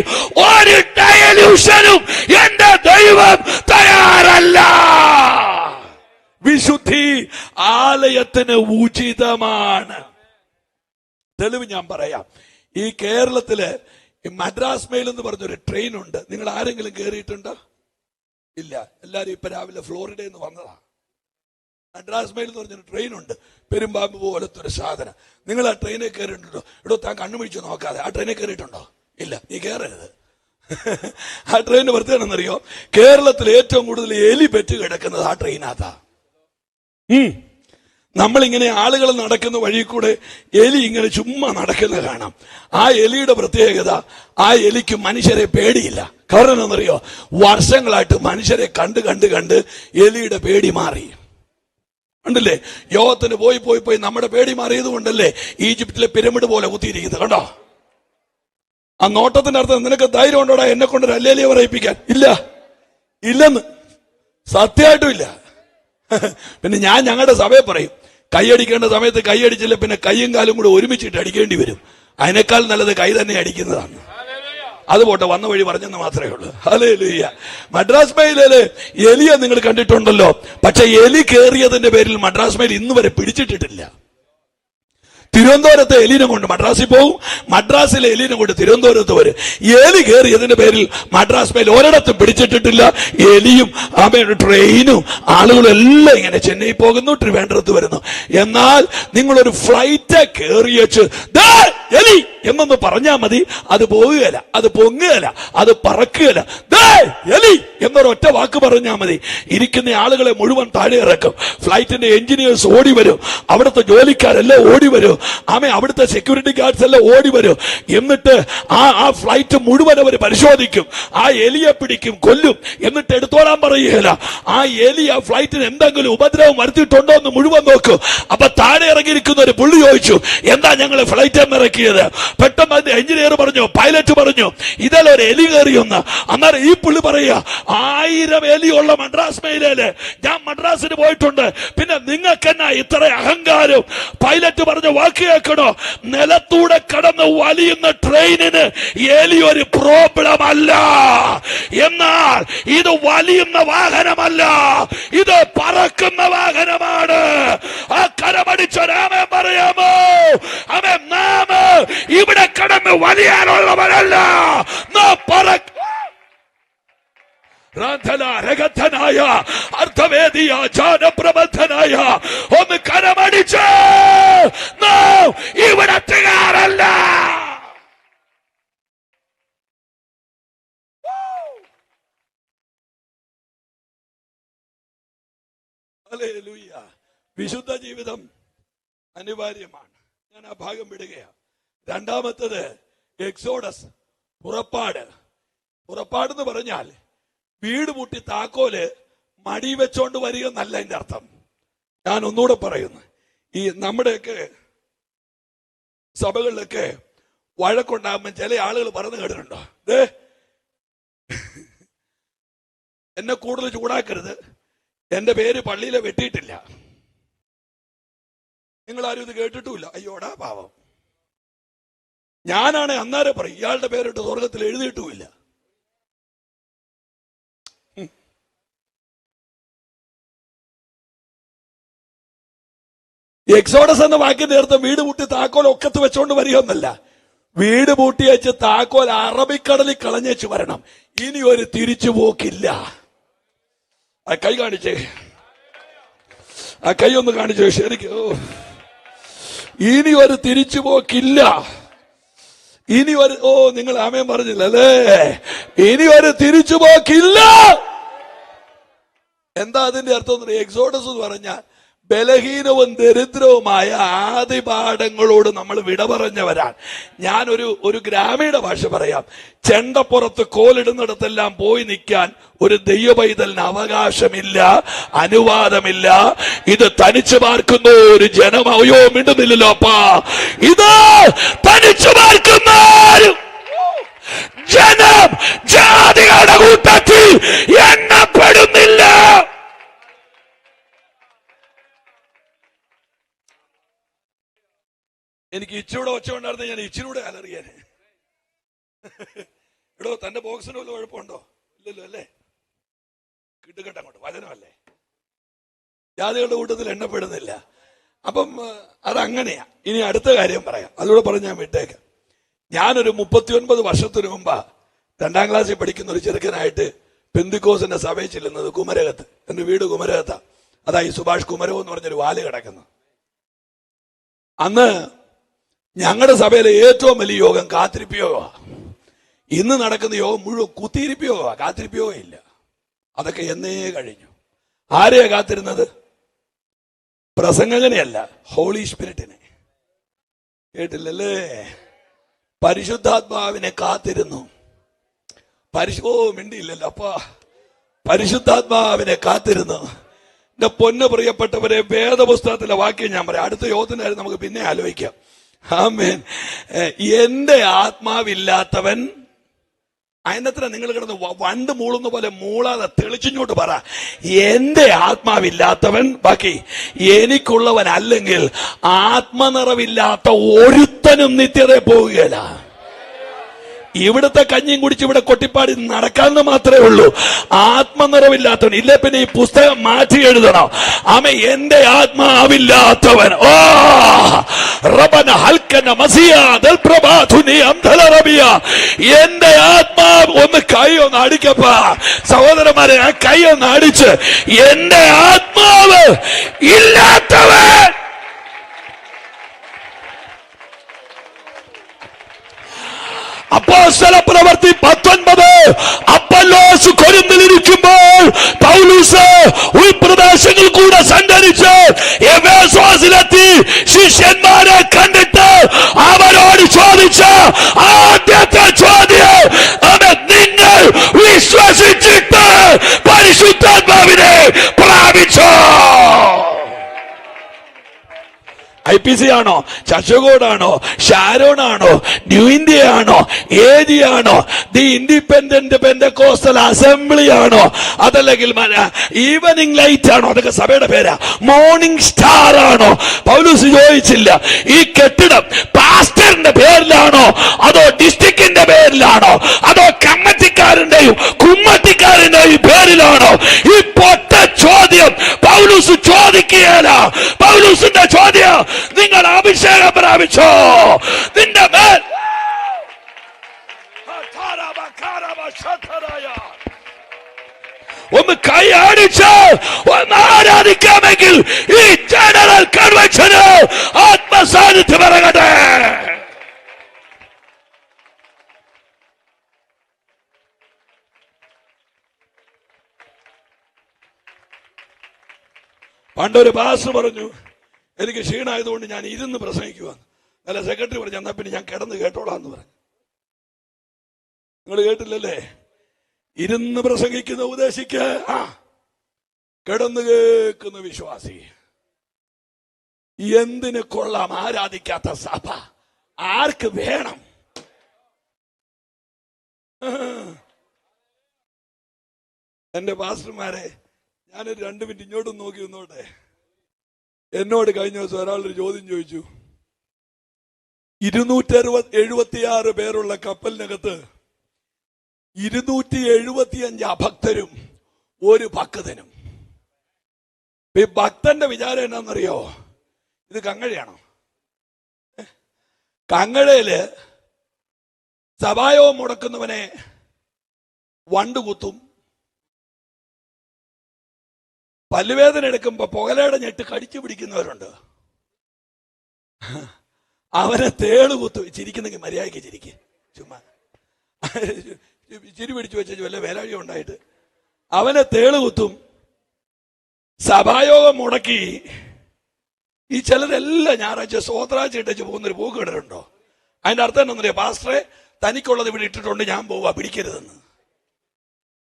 ഒരു ഡയലൂഷനും എന്റെ ദൈവം തയ്യാറല്ല. വിശുദ്ധി ആലയത്തിന് ഉചിതമാണ്. തെളിവ് ഞാൻ പറയാം. ഈ കേരളത്തില് മദ്രാസ് മെയിൽ എന്ന് പറഞ്ഞൊരു ട്രെയിൻ ഉണ്ട്. നിങ്ങൾ ആരെങ്കിലും കയറിയിട്ടുണ്ടോ? ഇല്ല. എല്ലാരും ഇപ്പൊ രാവിലെ ഫ്ലോറിഡയിൽ നിന്ന് വന്നതാ. മദ്രാസ് മെയിൽ എന്ന് പറഞ്ഞൊരു ട്രെയിൻ ഉണ്ട്. പെരുമ്പാമ്പ് പോലത്തെ ഒരു സാധനം. നിങ്ങൾ ആ ട്രെയിനിൽ കയറിയിട്ടുണ്ടോ? എടോ, താൻ കണ്ണുപിടിച്ച് നോക്കാതെ ആ ട്രെയിനിൽ കയറിയിട്ടുണ്ടോ? ഇല്ല, നീ കയറരുത്. ആ ട്രെയിനിന് പ്രത്യേകതയെന്നറിയോ? കേരളത്തിൽ ഏറ്റവും കൂടുതൽ എലി പെറ്റ് കിടക്കുന്നത് ആ ട്രെയിനകത്താ. നമ്മളിങ്ങനെ ആളുകൾ നടക്കുന്ന വഴി കൂടെ എലി ഇങ്ങനെ ചുമ്മാ നടക്കുന്ന കാണാം. ആ എലിയുടെ പ്രത്യേകത, ആ എലിക്ക് മനുഷ്യരെ പേടിയില്ല. കാരണം എന്നറിയോ? വർഷങ്ങളായിട്ട് മനുഷ്യരെ കണ്ട് കണ്ട് കണ്ട് എലിയുടെ പേടി മാറി. ഉണ്ടല്ലേ? യോഗത്തിന് പോയി പോയി പോയി നമ്മുടെ പേടി മാറിയത് കൊണ്ടല്ലേ ഈജിപ്തിലെ പിരമിഡ് പോലെ കുത്തിയിരിക്കുന്നത്. കണ്ടോ? ആ നോട്ടത്തിന്റെ അർത്ഥം, നിനക്ക് ധൈര്യം ഉണ്ടോടാ എന്നെ കൊണ്ട് ഒരു അല്ലേലിയ പറയിപ്പിക്കാൻ? ഇല്ല, ഇല്ലെന്ന്. സത്യമായിട്ടും ഇല്ല. പിന്നെ ഞാൻ ഞങ്ങളുടെ സഭയെ പറയും, കൈയടിക്കേണ്ട സമയത്ത് കൈയടിച്ചില്ല പിന്നെ കൈയും കാലും കൂടെ ഒരുമിച്ചിട്ട് അടിക്കേണ്ടി വരും. അതിനേക്കാൾ നല്ലത് കൈ തന്നെ അടിക്കുന്നതാണ്. അത് പോട്ടെ, വന്ന വഴി പറഞ്ഞെന്ന് മാത്രമേ ഉള്ളൂ. ഹല്ലേലൂയ. മദ്രാസ് മെയിലില് എലിയെ നിങ്ങൾ കണ്ടിട്ടുണ്ടല്ലോ. പക്ഷെ എലി കയറിയതിന്റെ പേരിൽ മദ്രാസ് മെയിൽ ഇന്ന് വരെ പിടിച്ചിട്ടിട്ടില്ല. തിരുവനന്തപുരത്തെ എലിനെ കൊണ്ട് മദ്രാസിൽ പോകും, മദ്രാസിലെ എലിനെ കൊണ്ട് തിരുവനന്തപുരത്ത് വരും. എലി കയറിയതിന്റെ പേരിൽ മദ്രാസ് മെയിൽ ഒരിടത്തും പിടിച്ചിട്ടിട്ടില്ല. എലിയും ട്രെയിനും ആളുകളെല്ലാം ഇങ്ങനെ ചെന്നൈ പോകുന്നു, ട്രിവാൻഡ്രത്ത് വരുന്നു. എന്നാൽ നിങ്ങളൊരു ഫ്ലൈറ്റ് കയറിയച്ച് എലി എന്നൊന്ന് പറഞ്ഞാൽ മതി, അത് പോവുകയല്ല, അത് പൊങ്ങുകയല്ല, അത് പറക്കുകയല്ല. എലി എന്നൊരൊറ്റ വാക്ക് പറഞ്ഞാൽ മതി, ഇരിക്കുന്ന ആളുകളെ മുഴുവൻ താഴെ ഇറക്കും. ഫ്ലൈറ്റിന്റെ എഞ്ചിനീയേഴ്സ് ഓടി വരും, അവിടുത്തെ ജോലിക്കാരെല്ലാം ഓടി വരും, അവിടുത്തെ സെക്യൂരിറ്റി ഗാർഡ്സ് എല്ലാം ഓടി വരും. എന്നിട്ട് ആ ഫ്ലൈറ്റ് മുഴുവൻ അവർ പരിശോധിക്കും. ആ എലിയെ പിടിക്കും, കൊല്ലും, എന്നിട്ട് എടുത്തോളാൻ പറയുകയില്ല. ആ എലി ആ ഫ്ലൈറ്റിന് എന്തെങ്കിലും ഉപദ്രവം വരുത്തിയിട്ടുണ്ടോ എന്ന് മുഴുവൻ നോക്കും. അപ്പൊ താഴെ ഇറങ്ങിയിരിക്കുന്ന ഒരു പുള്ളി ചോദിച്ചു, എന്താ ഞങ്ങൾ ഫ്ലൈറ്റ് ഇറക്കിയത്? പെട്ടെന്ന് അതിന്റെ എഞ്ചിനീയർ പറഞ്ഞു, പൈലറ്റ് പറഞ്ഞു, ഇതെല്ലാം ഒരു എലി കയറിയൊന്ന്. അന്നേരം ഈ പുള്ളി പറയുക, 1000 എലിയുള്ള മദ്രാസ് മെയിലേല് ഞാൻ മദ്രാസിന് പോയിട്ടുണ്ട്, പിന്നെ നിങ്ങൾക്ക് എന്നാ ഇത്ര അഹങ്കാരം? പൈലറ്റ് പറഞ്ഞ വാക്ക് കേൾക്കണോ? നിലത്തൂടെ കടന്ന് വലിയുന്ന ട്രെയിനിന് എലി ഒരു പ്രോബ്ലം അല്ല. എന്നാൽ ഇത് വലിയുന്ന വാഹനമല്ല, ഇത് പറക്കുന്ന വാഹനമാണ്. ആ കരമടിച്ചൊരാമേ പറയാമോ? അവൻ നാം ഇവിടെ കടന്ന് വലിയാനുള്ളവരല്ല, അർത്ഥവേദിയ ജാനപ്രബന്ധനായ ഒന്ന് കരമടിച്ച് ഇവിടെ തയ്യാറല്ല. വിശുദ്ധ ജീവിതം അനിവാര്യമാണ്. ഞാൻ ആ ഭാഗം വിടുകയാണ്. രണ്ടാമത്തത് എക്സോഡസ്, പുറപ്പാട്. പുറപ്പാടെന്ന് പറഞ്ഞാൽ വീട് പൂട്ടി താക്കോല് മടി വെച്ചോണ്ട് വരിക എന്നല്ല എന്റെ അർത്ഥം. ഞാൻ ഒന്നുകൂടെ പറയുന്നു, ഈ നമ്മുടെയൊക്കെ സഭകളിലൊക്കെ വഴക്കുണ്ടാകുമ്പോൾ ചില ആളുകൾ പറഞ്ഞു കേട്ടിട്ടുണ്ടോ, എന്നെ കൂടുതൽ ചൂടാക്കരുത്, എന്റെ പേര് പള്ളിയിലെ വെട്ടിയിട്ടില്ല. നിങ്ങളാരും ഇത് കേട്ടിട്ടുമില്ല. അയ്യോടാ പാവം. ഞാനാണെ അന്നേരം പറയും, ഇയാളുടെ പേരിട്ട് സ്വർഗത്തിൽ എഴുതിയിട്ടുമില്ല. എക്സോഡസ് എന്ന വാക്കിന്റെ അർത്ഥം വീട് പൂട്ടി താക്കോൽ ഒക്കത്ത് വെച്ചോണ്ട് വരികയൊന്നല്ല. വീട് പൂട്ടി വെച്ച് താക്കോൽ അറബിക്കടലിൽ കളഞ്ഞേച്ച് വരണം. ഇനി ഒരു തിരിച്ചുപോക്കില്ല. ആ കൈ കാണിച്ചേ, ആ കൈ ഒന്ന് കാണിച്ചേ ശരിക്കും. ഇനി ഒരു തിരിച്ചുപോക്കില്ല. ഇനി ഒരു നിങ്ങൾ ആമേൻ പറഞ്ഞില്ല അല്ലേ? ഇനി ഒരു തിരിച്ചുപോക്കില്ല. എന്താ അതിന്റെ അർത്ഥം? എക്സോഡസ് എന്ന് പറഞ്ഞാൽ ബലഹീനവും ദരിദ്രവുമായ ആദിപാഠങ്ങളോട് നമ്മൾ വിട പറഞ്ഞവരാണ്. ഞാനൊരു ഗ്രാമീണ ഭാഷ പറയാം. ചെണ്ടപ്പുറത്ത് കോലിടുന്നിടത്തെല്ലാം പോയി നിൽക്കാൻ ഒരു ദൈവപൈതലിന് അവകാശമില്ല, അനുവാദമില്ല. ഇത് തനിച്ചു പാർക്കുന്ന ഒരു ജനമയോ മിണ്ടുന്നില്ലല്ലോ അപ്പാ. ഇത് തനിച്ചു പാർക്കുന്ന ജനം ജാതികളുടെ കൂട്ടത്തിൽ എണ്ണപ്പെടുന്നില്ല. എനിക്ക് ഇച്ചിരൂടെ ഒച്ച ഉണ്ടായിരുന്ന ഞാൻ ഇച്ചിരൂടെ അലറിയാന്. എടോ, തന്റെ ബോക്സിന് വല്ല കുഴപ്പമുണ്ടോ? ഇല്ലല്ലോ അല്ലേ? കിട്ടുകെട്ടങ്ങോട്ട് വചനമല്ലേ. ജാതികളുടെ കൂട്ടത്തിൽ എണ്ണപ്പെടുന്നില്ല. അപ്പം അതങ്ങനെയാ. ഇനി അടുത്ത കാര്യം പറയാം, അതുകൂടെ പറഞ്ഞ് ഞാൻ വിട്ടേക്കാം. ഞാനൊരു 39 വർഷത്തിന് മുമ്പാ 2ാം ക്ലാസ്സിൽ പഠിക്കുന്ന ഒരു ചെറുക്കനായിട്ട് പെന്തിക്കോസിന്റെ സഭയിൽ ചെല്ലുന്നത് കുമരകത്ത്. എന്റെ വീട് കുമരകത്താ. അതായി സുഭാഷ് കുമരകം എന്ന് പറഞ്ഞൊരു വാല് കിടക്കുന്നു. അന്ന് ഞങ്ങളുടെ സഭയിലെ ഏറ്റവും വലിയ യോഗം കാത്തിരിപ്പ് യോഗമാണ്. ഇന്ന് നടക്കുന്ന യോഗം മുഴുവൻ കുത്തിയിരിപ്പ് യോഗമാണ്, കാത്തിരിപ്പ് യോഗം ഇല്ല. അതൊക്കെ എന്നേ കഴിഞ്ഞു. ആരെയാ കാത്തിരുന്നത്? പ്രസംഗകനെയല്ല, ഹോളി സ്പിരിറ്റിനെ. കേട്ടില്ലല്ലേ? പരിശുദ്ധാത്മാവിനെ കാത്തിരുന്നു. മിണ്ടിയില്ലല്ലോ അപ്പാ. പരിശുദ്ധാത്മാവിനെ കാത്തിരുന്നു. എന്റെ പൊന്നു പ്രിയപ്പെട്ടവരെ, വേദപുസ്തകത്തിലെ വാക്യം ഞാൻ പറയാം. അടുത്ത യോഗത്തിനായിരുന്നു നമുക്ക് പിന്നെ ആലോചിക്കാം. ആമേൻ. എന്റെ ആത്മാവില്ലാത്തവൻ, അതിനത്ര നിങ്ങൾ കിടന്ന് വണ്ട് മൂളുന്ന പോലെ മൂളാതെ തെളിച്ചിങ്ങോട്ട് പറ. എന്റെ ആത്മാവില്ലാത്തവൻ, ബാക്കി എനിക്കുള്ളവൻ അല്ലെങ്കിൽ ആത്മനിറവില്ലാത്ത ഒരുത്തനും നിത്യത പോവുകയില്ല. ഇവിടുത്തെ കഞ്ഞിയും കുടിച്ച് ഇവിടെ കൊട്ടിപ്പാടി നടക്കാമെന്ന് മാത്രമേ ഉള്ളൂ. ആത്മനിറവില്ലാത്തവൻ ഇല്ലേ പിന്നെ ഈ പുസ്തകം മാറ്റി എഴുതണം. ആമ എന്റെ ആത്മാവില്ലാത്തവൻ, ഓ റബന ഹൽക്കന മസിയാദൽ പ്രഭാതുനി അംദല റബിയ, എന്റെ ആത്മാവ് ഒന്ന് കൈ ഒന്ന് അടിക്കപ്പ സഹോദരന്മാരെ, ആ കൈ ഒന്ന് അടിച്ച് എന്റെ ആത്മാവ് ഇല്ലാത്തവൻ. അപ്പോസ്തല പ്രവൃത്തി 19. അപ്പൊല്ലോസ് കൊരിന്തിലിരിക്കുമ്പോൾ പൗലോസ് ഉൾപ്രദേശങ്ങൾ കൂടെ സഞ്ചരിച്ച് എഫേസോസിലെത്തി ശിഷ്യന്മാരെ കണ്ടിട്ട് അവരോട് ചോദിച്ച ആദ്യത്തെ ചോദ്യം, നിങ്ങൾ വിശ്വസിച്ചിട്ട് പരിശുദ്ധാത്മാവിനെ പ്രാപിച്ചോ? IPC ആണോ, ചർച്ചകോടാണോ, ഷാരോണാണോ, ന്യൂ ഇന്ത്യ ആണോ, AG ആണോ, ദി ഇൻഡിപെൻഡന്റ് പെന്തക്കോസ്റ്റൽ അസംബ്ലി ആണോ, അതല്ലെങ്കിൽ ഈവനിങ് ലൈറ്റ് ആണോ? അതൊക്കെ സഭയുടെ പേരാ. മോർണിംഗ് സ്റ്റാർ ആണോ? പൗലോസ് ചോദിച്ചില്ല. ഈ കെട്ടിടം പാസ്റ്ററിന്റെ പേരിലാണോ, അതോ ഡിസ്ട്രിക്റ്റിന്റെ പേരിലാണോ, അതോ കമ്മിറ്റിക്കാരന്റെയും കുമ്മറ്റിക്കാരന്റെയും പേരിലാണോ? ഈ പൊട്ട ചോദ്യം പൗലോസ് ചോദിക്കുകയല്ല. പൗലോസിന്റെ ചോദ്യം, നിങ്ങൾ അഭിഷേകം പ്രാപിച്ചോ? നിന്റെ മേൽ ഒന്ന് കൈ അടിച്ച് ഒന്ന് ആരാധിക്കാമെങ്കിൽ ഈ ജനറൽ കൺവെൻഷന് ആത്മസാന്നിധ്യം ഇറങ്ങട്ടെ. പണ്ടൊരു പാസ്റ്റർ പറഞ്ഞു, എനിക്ക് ക്ഷീണമായതുകൊണ്ട് ഞാൻ ഇരുന്ന് പ്രസംഗിക്കുവാന്ന്. അല്ല, സെക്രട്ടറി പറഞ്ഞു, എന്നാ പിന്നെ ഞാൻ കിടന്ന് കേട്ടോളാന്ന് പറഞ്ഞു. നിങ്ങൾ കേട്ടില്ലല്ലേ? ഇരുന്ന് പ്രസംഗിക്കുന്ന ഉപദേശിക്ക് കിടന്ന് കേൾക്കുന്ന വിശ്വാസി. എന്തിന് കൊള്ളാം ആരാധിക്കാത്ത സഭ? ആർക്ക് വേണം? എന്റെ പാസ്റ്റർമാരെ, ഞാനൊരു 2 മിനിറ്റ് ഇങ്ങോട്ടും നോക്കി നിന്നോട്ടെ. എന്നോട് കഴിഞ്ഞ ദിവസം ഒരാളൊരു ചോദ്യം ചോദിച്ചു. 276 പേരുള്ള കപ്പലിനകത്ത് 275 അഭക്തരും ഒരു ഭക്തനും. ഈ ഭക്തന്റെ വിചാരം എന്നാന്നറിയോ? ഇത് കങ്ങഴയാണോ? കങ്ങഴയില് സഭായോഗം മുടക്കുന്നവനെ വണ്ട് കുത്തും, പല്ലുവേദന എടുക്കുമ്പോ പുകലയുടെ ഞെട്ട് കടിച്ചു പിടിക്കുന്നവരുണ്ട്. അവനെ തേള് കുത്തു. ചിരിക്കുന്നെങ്കിൽ മര്യാദയ്ക്ക് ചിരിക്ക്. ചുമ്മാ ചിരി പിടിച്ചു വെച്ചു വല്ല വേലാഴി ഉണ്ടായിട്ട് അവനെ തേള് കുത്തും. സഭായോഗം മുടക്കി ഈ ചിലരെല്ലാം ഞായറാഴ്ച സ്വോത്രാഴ്ച ഇട്ടേച്ച് പോകുന്നൊരു പോക്ക് കിടരുണ്ടോ? അതിന്റെ അർത്ഥം എന്താണെന്നറിയോ? പാസ്റ്ററെ തനിക്കുള്ളത് ഇവിടെ ഇട്ടിട്ടുണ്ട്, ഞാൻ പോവാ, പിടിക്കരുതെന്ന്.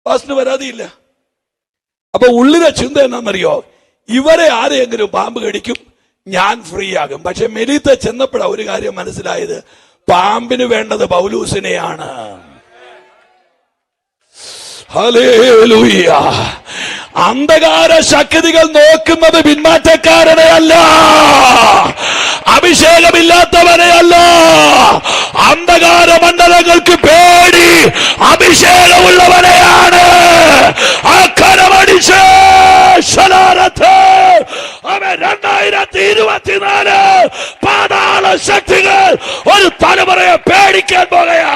പാസ്റ്ററിന് പരാതിയില്ല. അപ്പൊ ഉള്ളിലെ ചിന്ത എന്നാണെന്നറിയോ? ഇവരെ ആരെയെങ്കിലും പാമ്പ് കടിക്കും, ഞാൻ ഫ്രീ ആകും. പക്ഷെ മെലീത്ത ചെന്നപ്പോഴാ ഒരു കാര്യം മനസ്സിലായത്, പാമ്പിന് വേണ്ടത് പൗലൂസിനെയാണ്. ഹല്ലേലൂയ. അന്ധകാര ശക്തികൾ നോക്കുന്നത് പിന്മാറ്റക്കാരനെയല്ല, അഭിഷേകമില്ലാത്തവനെയല്ല. അന്ധകാര മണ്ഡലങ്ങൾക്ക് പേടി അഭിഷേകമുള്ളവനെയാണ്. അക്കരമടിച്ച് 2024 പാതാള ശക്തികൾ ഒരു തലമുറയെ പേടിക്കാൻ പോകുകയാ.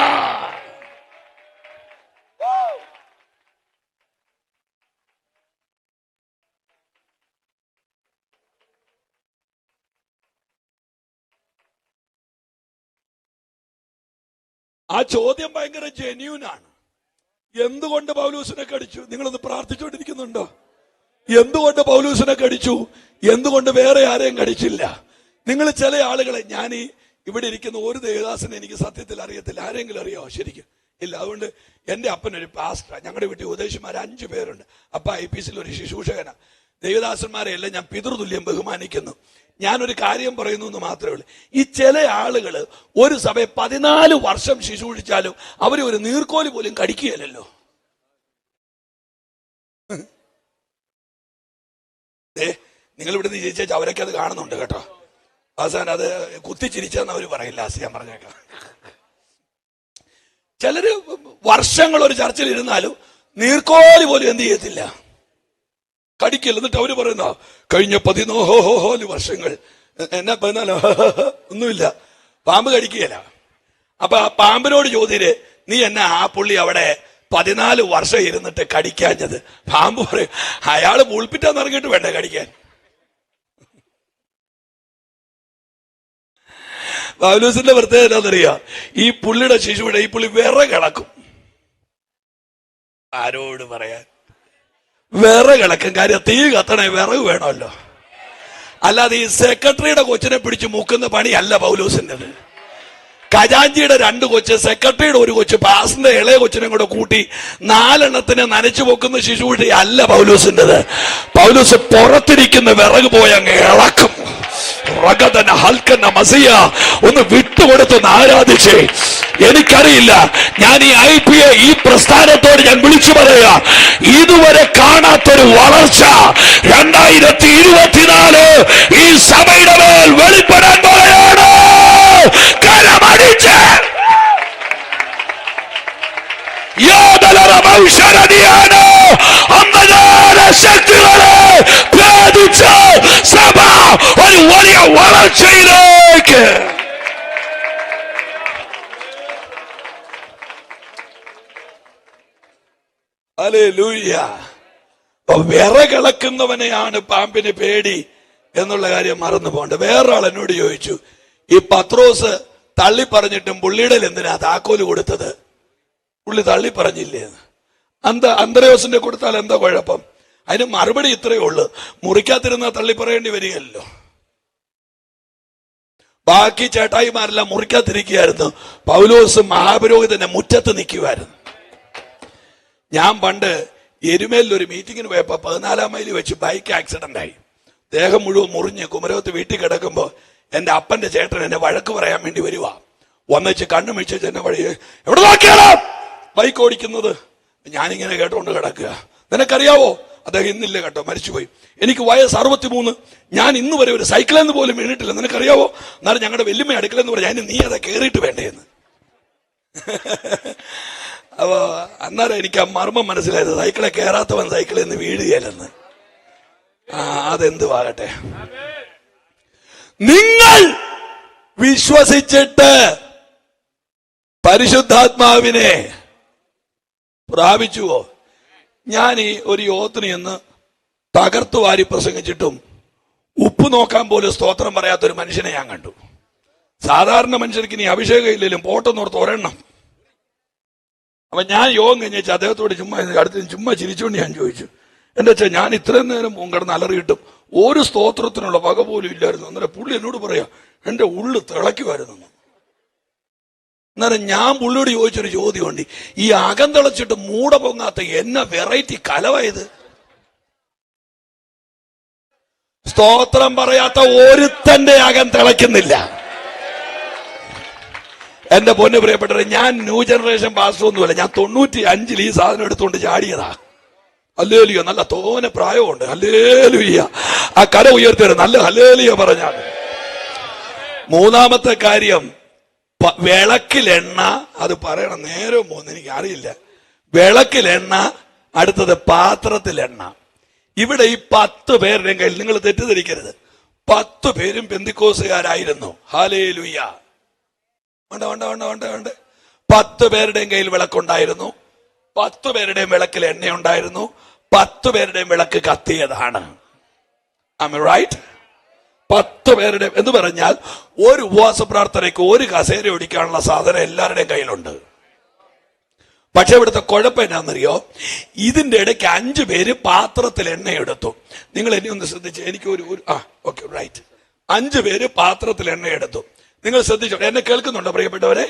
ആ ചോദ്യം ഭയങ്കര ജെന്യൂനാണ്. എന്തുകൊണ്ട് പൗലൂസിനെ കടിച്ചു? നിങ്ങളൊന്ന് പ്രാർത്ഥിച്ചുകൊണ്ടിരിക്കുന്നുണ്ടോ? എന്തുകൊണ്ട് പൗലൂസിനെ കടിച്ചു? എന്തുകൊണ്ട് വേറെ ആരെയും കടിച്ചില്ല? നിങ്ങൾ ചില ആളുകളെ, ഞാൻ ഈ ഇവിടെ ഇരിക്കുന്ന ഒരു ദേവദാസനെ എനിക്ക് സത്യത്തിൽ അറിയത്തില്ല. ആരെങ്കിലും അറിയോ? ശരിക്കും ഇല്ല. അതുകൊണ്ട് എന്റെ അപ്പനൊരു പാസ്റ്റർ, ഞങ്ങളുടെ വീട്ടിൽ ഉപദേശിമാർ 5 പേരുണ്ട്. അപ്പ IPCയിൽ ഒരു ശുശ്രൂഷകനാ. ദേവദാസന്മാരെ എല്ലാം ഞാൻ പിതൃതുല്യം ബഹുമാനിക്കുന്നു. ഞാനൊരു കാര്യം പറയുന്നു എന്ന് മാത്രമേ ഉള്ളൂ. ഈ ചില ആളുകൾ ഒരു സഭയെ 14 വർഷം ശുശ്രൂഷിച്ചാലും അവരെ ഒരു നീർക്കോല് പോലും കടിക്കുകയല്ലോ. നിങ്ങൾ ഇവിടെ നിന്ന് ചിരിച്ചാൽ അവരൊക്കെ അത് കാണുന്നുണ്ട് കേട്ടോ. അവസാനം അത് കുത്തിച്ചിരിച്ചെന്ന് അവർ പറയില്ല. ഞാൻ പറഞ്ഞേക്കാം. ചിലര് വർഷങ്ങൾ ഒരു ചർച്ചയിൽ ഇരുന്നാലും നീർക്കോല് പോലും എന്ത് ചെയ്യത്തില്ല, കടിക്കില്ല. എന്നിട്ട് അവര് പറയുന്ന കഴിഞ്ഞ 14 വർഷങ്ങൾ എന്നാ 14 ഒന്നുമില്ല, പാമ്പ് കടിക്കുകയില്ല. അപ്പൊ ആ പാമ്പിനോട് ചോദ്യര്, നീ എന്നാ ആ പുള്ളി അവിടെ 14 വർഷം ഇരുന്നിട്ട് കടിക്കാഞ്ഞത്? പാമ്പ് പറയും, അയാള് പുൾപ്പിറ്റാന്ന് ഇറങ്ങിയിട്ട് വേണ്ടേ കടിക്കാൻ. പൗലോസിന്റെ പ്രത്യേകത എന്താണെന്നറിയാ? ഈ പുള്ളിയുടെ ശിശുവിടെ ഈ പുള്ളി വിറകിളക്കും. ആരോട് പറയാൻ? വിറകിളക്കും. കാര്യം തീ കത്തണേ വിറക് വേണമല്ലോ. അല്ലാതെ ഈ സെക്രട്ടറിയുടെ കൊച്ചിനെ പിടിച്ച് മുക്കുന്ന പണിയല്ല പൗലോസിൻ്റെത്. ഖജാഞ്ചിയുടെ 2 കൊച്ച്, സെക്രട്ടറിയുടെ 1 കൊച്ച്, പാസിന്റെ ഇളയ കൊച്ചിനെ കൂടെ കൂട്ടി 4 എണ്ണത്തിനെ നനച്ചു പൊക്കുന്ന ശിശുവിന്റെ അല്ല പൗലോസിൻ്റെത്. പൗലോസ് പുറത്തിരിക്കുന്ന വിറക് പോയി അങ്ങ് ഇളക്കും. ഒന്ന് വിട്ടുകൊടുത്തൊന്ന് ആരാധിച്ചേ. എനിക്കറിയില്ല, ഞാൻ ഈ IPA ഈ പ്രസ്ഥാനത്തോട് ഞാൻ വിളിച്ചു പറയാ, ഇതുവരെ കാണാത്തൊരു വളർച്ച 2024 ഈ സഭയുടെ മേൽ വെളിപ്പെടാൻ പോവുകയാണ്. കരമടിച്ച് അന്ധകാര ശക്തികളെ ഭേദിച്ച് സഭ ഒരു വലിയ വളർച്ചയിലേക്ക്. ഹല്ലേലൂയ. വിറകിളക്കുന്നവനെയാണ് പാമ്പിന് പേടി എന്നുള്ള കാര്യം മറന്നു പോകണ്ട. വേറൊരാൾ എന്നോട് ചോദിച്ചു, ഈ പത്രോസ് തള്ളി പറഞ്ഞിട്ടും പുള്ളിയുടെ എന്തിനാ താക്കോല് കൊടുത്തത്? പുള്ളി തള്ളി പറഞ്ഞില്ലേ? അന്ത്രയോസിന്റെ കൊടുത്താൽ എന്താ കുഴപ്പം? അതിന് മറുപടി ഇത്രയേ ഉള്ളൂ, മുറിക്കാത്തിരുന്നാൽ തള്ളി പറയേണ്ടി വരികയല്ലോ. ബാക്കി ചേട്ടായിമാരെല്ലാം മുറിക്കാത്തിരിക്കുകയായിരുന്നു, പൗലോസ് മഹാപുരോഹിതന്റെ മുറ്റത്ത് നിൽക്കുമായിരുന്നു. ഞാൻ പണ്ട് എരുമേലിൽ ഒരു മീറ്റിങ്ങിന് പോയപ്പോ 14 മൈലിൽ വെച്ച് ബൈക്ക് ആക്സിഡന്റ് ആയി. ദേഹം മുഴുവൻ മുറിഞ്ഞ് കുമരകത്ത് വീട്ടിൽ കിടക്കുമ്പോ എന്റെ അപ്പന്റെ ചേട്ടൻ എന്നെ വഴക്ക് പറയാൻ വേണ്ടി വരുവാ. വന്നിച്ച് കണ്ണു മിഴിച്ച് എന്നെ വഴി, എവിടെ നോക്കിയാലോ ബൈക്ക് ഓടിക്കുന്നത്? ഞാനിങ്ങനെ കേട്ടോണ്ട് കിടക്കുക. നിനക്കറിയാവോ? അദ്ദേഹം ഇന്നില്ല കേട്ടോ, മരിച്ചുപോയി. എനിക്ക് വയസ്സ് 63. ഞാൻ ഇന്ന് വരെ ഒരു സൈക്കിളിൽ നിന്ന് പോലും വീണിട്ടില്ല. നിനക്കറിയാവോ? എന്നാലും ഞങ്ങളുടെ വെല്ലുമ്മ അടുക്കലെന്ന് പറയാം, നീ അതെ കേറിയിട്ട് വേണ്ടേന്ന്. അപ്പൊ അന്നേരം എനിക്ക് ആ മർമ്മം മനസ്സിലായത്, സൈക്കിളെ കയറാത്തവൻ സൈക്കിളിൽ നിന്ന് വീഴുകയല്ലെന്ന്. അതെന്തുവാകട്ടെ, നിങ്ങൾ വിശ്വസിച്ചിട്ട് പരിശുദ്ധാത്മാവിനെ പ്രാപിച്ചുവോ? ഞാൻ ഈ ഒരു യോത്തിന് എന്ന് തകർത്തു വാരി പ്രസംഗിച്ചിട്ടും ഉപ്പ് നോക്കാൻ പോലും സ്തോത്രം പറയാത്തൊരു മനുഷ്യനെ ഞാൻ കണ്ടു. സാധാരണ മനുഷ്യർക്ക് ഇനി അഭിഷേകം ഇല്ലെങ്കിലും പോട്ടെന്നോർത്ത് ഒരെണ്ണം. അപ്പൊ ഞാൻ യോഗം കഴിഞ്ഞാൽ അദ്ദേഹത്തോട് ചുമ്മാ അടുത്ത് ചുമ്മാ ചിരിച്ചുകൊണ്ട് ഞാൻ ചോദിച്ചു, എന്റെ അച്ഛൻ ഞാൻ ഇത്രയും നേരം കിടന്ന് അലറിയിട്ടും ഒരു സ്തോത്രത്തിനുള്ള വക പോലും ഇല്ലായിരുന്നു. അന്നേരം പുള്ളി എന്നോട് പറയാ എന്റെ ഉള്ളു തിളയ്ക്കുമായിരുന്നു. അന്നേരം ഞാൻ പുള്ളിയോട് ചോദിച്ചൊരു ചോദ്യമുണ്ട്, ഈ അകം തിളച്ചിട്ട് മൂട പൊങ്ങാത്ത എന്ന വെറൈറ്റി കലവായത്? സ്തോത്രം പറയാത്ത ഒരുത്തന്റെ അകം തിളയ്ക്കുന്നില്ല. എന്റെ പൊന്നു പ്രിയപ്പെട്ടവരെ, ഞാൻ ന്യൂ ജനറേഷൻ പാസ്റ്റർ ഒന്നുമല്ല. ഞാൻ 95 ഈ സാധനം എടുത്തുകൊണ്ട് ചാടിയതാ. ഹല്ലേലൂയ. നല്ല തോന പ്രായമുണ്ട്. ഹല്ലേലൂയ. ആ കര ഉയർത്തി നല്ല ഹല്ലേലൂയ പറഞ്ഞാൽ. മൂന്നാമത്തെ കാര്യം, വിളക്കിലെണ്ണ. അത് പറയണം, നേരം പോകുന്നു എനിക്ക് അറിയില്ല. വിളക്കിലെണ്ണ, അടുത്തത് പാത്രത്തിലെണ്ണ. ഇവിടെ ഈ 10 പേരുടെയും കയ്യിൽ, നിങ്ങൾ തെറ്റിദ്ധരിക്കരുത്, 10 പേരും പെന്തിക്കോസുകാരായിരുന്നു. ഹല്ലേലൂയ. വേണ്ട വേണ്ട വേണ്ട വേണ്ട വേണ്ട 10 പേരുടെയും കയ്യിൽ വിളക്കുണ്ടായിരുന്നു. 10 പേരുടെയും വിളക്കിൽ എണ്ണയുണ്ടായിരുന്നു. 10 പേരുടെയും വിളക്ക് കത്തിയതാണ്. Am I right? 10 പേരുടെ എന്ന് പറഞ്ഞാൽ ഒരു ഉപവാസ പ്രാർത്ഥനയ്ക്ക് ഒരു കസേര ഒടിക്കാനുള്ള സാധനം എല്ലാവരുടെയും കയ്യിലുണ്ട്. പക്ഷെ ഇവിടുത്തെ കുഴപ്പം എന്നാന്നറിയോ, ഇതിന്റെ ഇടയ്ക്ക് 5 പേര് പാത്രത്തിൽ എണ്ണ എടുത്തു. നിങ്ങൾ എന്നെ ഒന്ന് ശ്രദ്ധിച്ചു. എനിക്ക് ഓക്കെ റൈറ്റ്, 5 പേര് പാത്രത്തിൽ എണ്ണ എടുത്തു. നിങ്ങൾ ശ്രദ്ധിച്ചോ, എന്നെ കേൾക്കുന്നുണ്ടോ പ്രിയപ്പെട്ടവരെ?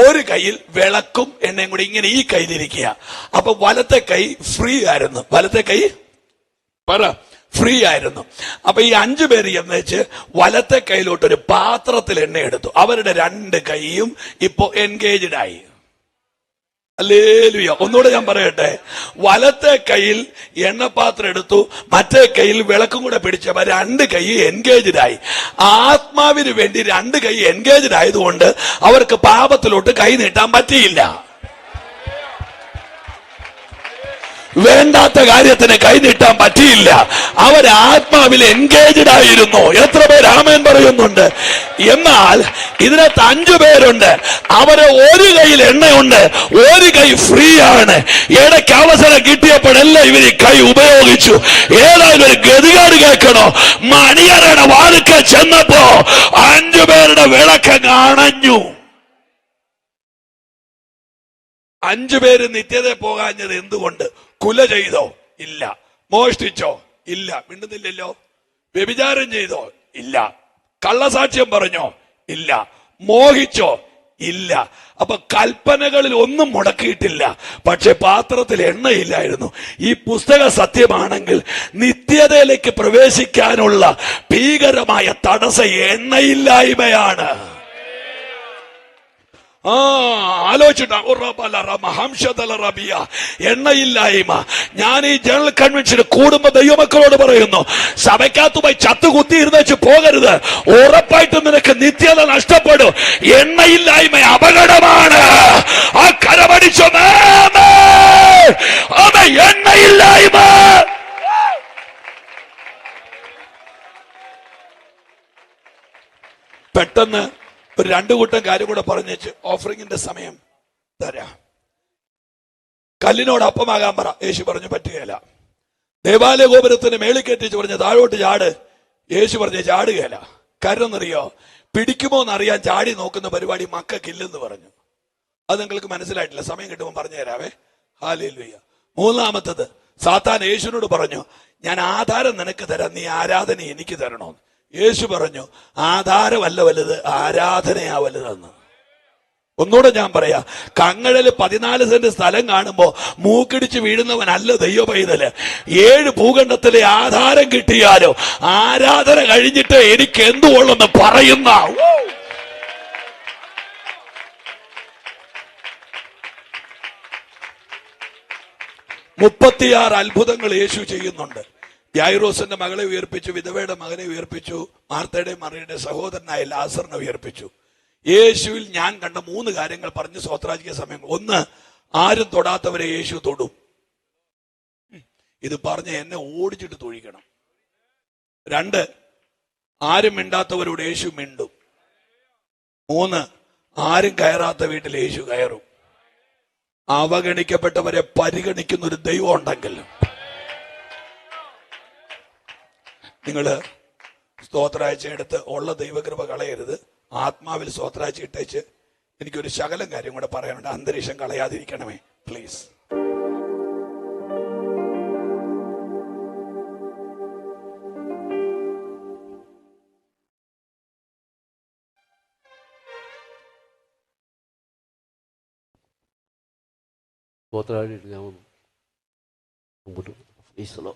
ഒരു കയ്യിൽ വിളക്കും എണ്ണയും കൂടി ഇങ്ങനെ ഈ കയ്യിലിരിക്കുക. അപ്പൊ വലത്തെ കൈ ഫ്രീ ആയിരുന്നു. വലത്തെ കൈ ഫ്രീ ആയിരുന്നു. അപ്പൊ ഈ 5 പേര് എന്ന് വെച്ച് വലത്തെ കൈയിലോട്ടൊരു പാത്രത്തിൽ എണ്ണ എടുത്തു. അവരുടെ 2 കൈയും ഇപ്പോ എൻഗേജ്ഡ് ആയി. ഹല്ലേലൂയ. ഒന്നുകൂടെ ഞാൻ പറയട്ടെ, വലത്തെ കൈയിൽ എണ്ണപ്പാത്രം എടുത്തു, മറ്റേ കൈയിൽ വിളക്കും കൂടെ പിടിച്ചപ്പോ 2 കൈ എൻഗേജ്ഡ് ആയി. ആത്മാവിന് വേണ്ടി 2 കൈ എൻഗേജ്ഡ് ആയതുകൊണ്ട് അവർക്ക് പാപത്തിലോട്ട് കൈ നീട്ടാൻ പറ്റിയില്ല. വേണ്ടാത്ത കാര്യത്തിന് കൈനീട്ടാൻ പറ്റിയില്ല. അവർ ആത്മാവിൽ എൻഗേജ്ഡ് ആയിരുന്നു. എത്ര പേര് ആമേൻ പറയുന്നുണ്ട്? എന്നാൽ ഇതിനകത്ത് 5 പേരുണ്ട്. അവരെ ഒരു കൈയിൽ എണ്ണയുണ്ട്, ഒരു കൈ ഫ്രീ ആണ്. ഇടയ്ക്ക് അവസരം കിട്ടിയപ്പോഴെല്ലാം ഇവർ കൈ ഉപയോഗിച്ചു. ഏതായാലും ഒരു ഗതികാട് കേൾക്കണോ, മണിയറയുടെ വാതിൽക്കൽ ചെന്നപ്പോ 5 പേരുടെ വിളക്കങ്ങ് അണഞ്ഞു. 5 പേര് നിത്യത പോകാഞ്ഞത് എന്തുകൊണ്ട്? കുല ചെയ്തോ? ഇല്ല. മോഷ്ടിച്ചോ? ഇല്ല. മിണ്ടുന്നില്ലല്ലോ. വ്യഭിചാരം ചെയ്തോ? ഇല്ല. കള്ളസാക്ഷ്യം പറഞ്ഞോ? ഇല്ല. മോഹിച്ചോ? ഇല്ല. അപ്പൊ കൽപ്പനകളിൽ ഒന്നും മുടക്കിയിട്ടില്ല. പക്ഷെ പാത്രത്തിൽ എണ്ണയില്ലായിരുന്നു. ഈ പുസ്തക സത്യമാണെങ്കിൽ നിത്യതയിലേക്ക് പ്രവേശിക്കാനുള്ള ഭീകരമായ തടസ്സം എണ്ണയില്ലായ്മയാണ്. എണ്ണയില്ലായ്മ. ഞാൻ ഈ ജനറൽ കൺവെൻഷന് കൂടുമ്പോ ദൈവമക്കളോട് പറയുന്നു, സഭയ്ക്കകത്ത് പോയി ചത്തു കുത്തിയിരുന്ന് പോകരുത്. ഉറപ്പായിട്ടും നിനക്ക് നിത്യത നഷ്ടപ്പെടും. എണ്ണയില്ലായ്മ അപകടമാണ്. ആ കരമടിച്ചോ, എണ്ണയില്ലായ്മ. പെട്ടെന്ന് ഒരു 2 കൂട്ടം കാര്യം കൂടെ പറഞ്ഞേച്ച് ഓഫറിങ്ങിന്റെ സമയം തരാം. കല്ലിനോട് അപ്പമാകാൻ പറ. യേശു പറഞ്ഞു പറ്റുകയില്ല. ദേവാലയ ഗോപുരത്തിന് മേളിൽ കെട്ടിച്ച് പറഞ്ഞ താഴോട്ട് ചാട്. യേശു പറഞ്ഞ ചാടുകയില്ല. കാരണം എന്നറിയോ, പിടിക്കുമോ എന്നറിയാൻ ചാടി നോക്കുന്ന പരിപാടി മക്കൾക്കില്ലെന്ന് പറഞ്ഞു. അത് നിങ്ങൾക്ക് മനസ്സിലായിട്ടില്ല. സമയം കിട്ടുമ്പോൾ പറഞ്ഞു തരാവേ. ഹല്ലേലൂയ. മൂന്നാമത്തത്, സാത്താൻ യേശുവിനോട് പറഞ്ഞു, ഞാൻ ആധാരം നിനക്ക് തരാം, നീ ആരാധന എനിക്ക് തരണോന്ന്. യേശു പറഞ്ഞു, ആധാരമല്ല വലുത്, ആരാധനയാ വലുതെന്ന്. ഒന്നുകൂടെ ഞാൻ പറയാ, കങ്ങഴല് 14 സെന്റ് സ്ഥലം കാണുമ്പോ മൂക്കിടിച്ച് വീഴുന്നവനല്ല ദൈവ പൈതല്. 7 ഭൂഖണ്ഡത്തിലെ ആധാരം കിട്ടിയാലോ ആരാധന കഴിഞ്ഞിട്ട് എനിക്ക് എന്തുകൊള്ളെന്ന് പറയുന്ന 36 അത്ഭുതങ്ങൾ യേശു ചെയ്യുന്നുണ്ട്. യായിറോസിന്റെ മകളെ ഉയർപ്പിച്ചു, വിധവയുടെ മകനെ ഉയർപ്പിച്ചു, മാർത്തയുടെ മറിയുടെ സഹോദരനായ ലാസറിനെ ഉയർപ്പിച്ചു. യേശുവിൽ ഞാൻ കണ്ട 3 കാര്യങ്ങൾ പറഞ്ഞ് സ്വത്രാജിക സമയം. 1, ആരും തൊടാത്തവരെ യേശു തൊടും. ഇത് പറഞ്ഞ് എന്നെ ഓടിച്ചിട്ട് തൊഴിക്കണം. 2, ആരും മിണ്ടാത്തവരോട് യേശു മിണ്ടും. 3, ആരും കയറാത്ത വീട്ടിൽ യേശു കയറും. അവഗണിക്കപ്പെട്ടവരെ പരിഗണിക്കുന്ന ഒരു ദൈവം ഉണ്ടെങ്കിൽ നിങ്ങള് സ്തോത്രാഴ്ച എടുത്ത് ഉള്ള ദൈവകൃപ കളയരുത്. ആത്മാവിൽ സ്തോത്രാഴ്ച ഇട്ടേച്ച് എനിക്കൊരു ശകലം കാര്യം കൂടെ പറയാനുണ്ട്. അന്തരീക്ഷം കളയാതിരിക്കണമേ പ്ലീസ്. സ്തോത്രമായിട്ട് ഞാൻ മുമ്പോട്ട് ഈശ്വലോ.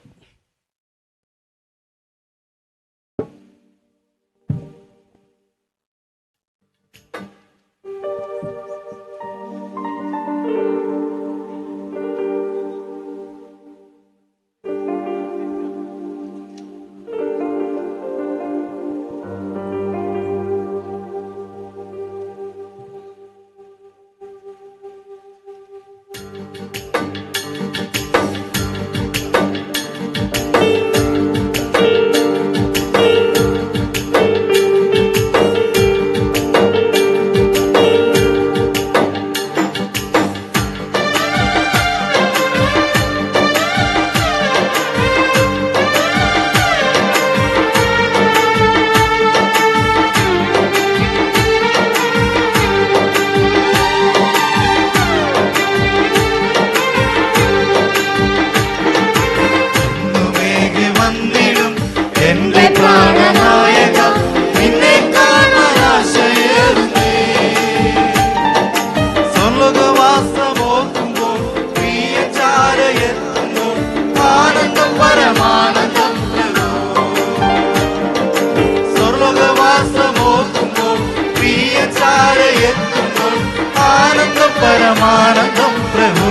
പരമാനന്ദം പ്രഭു.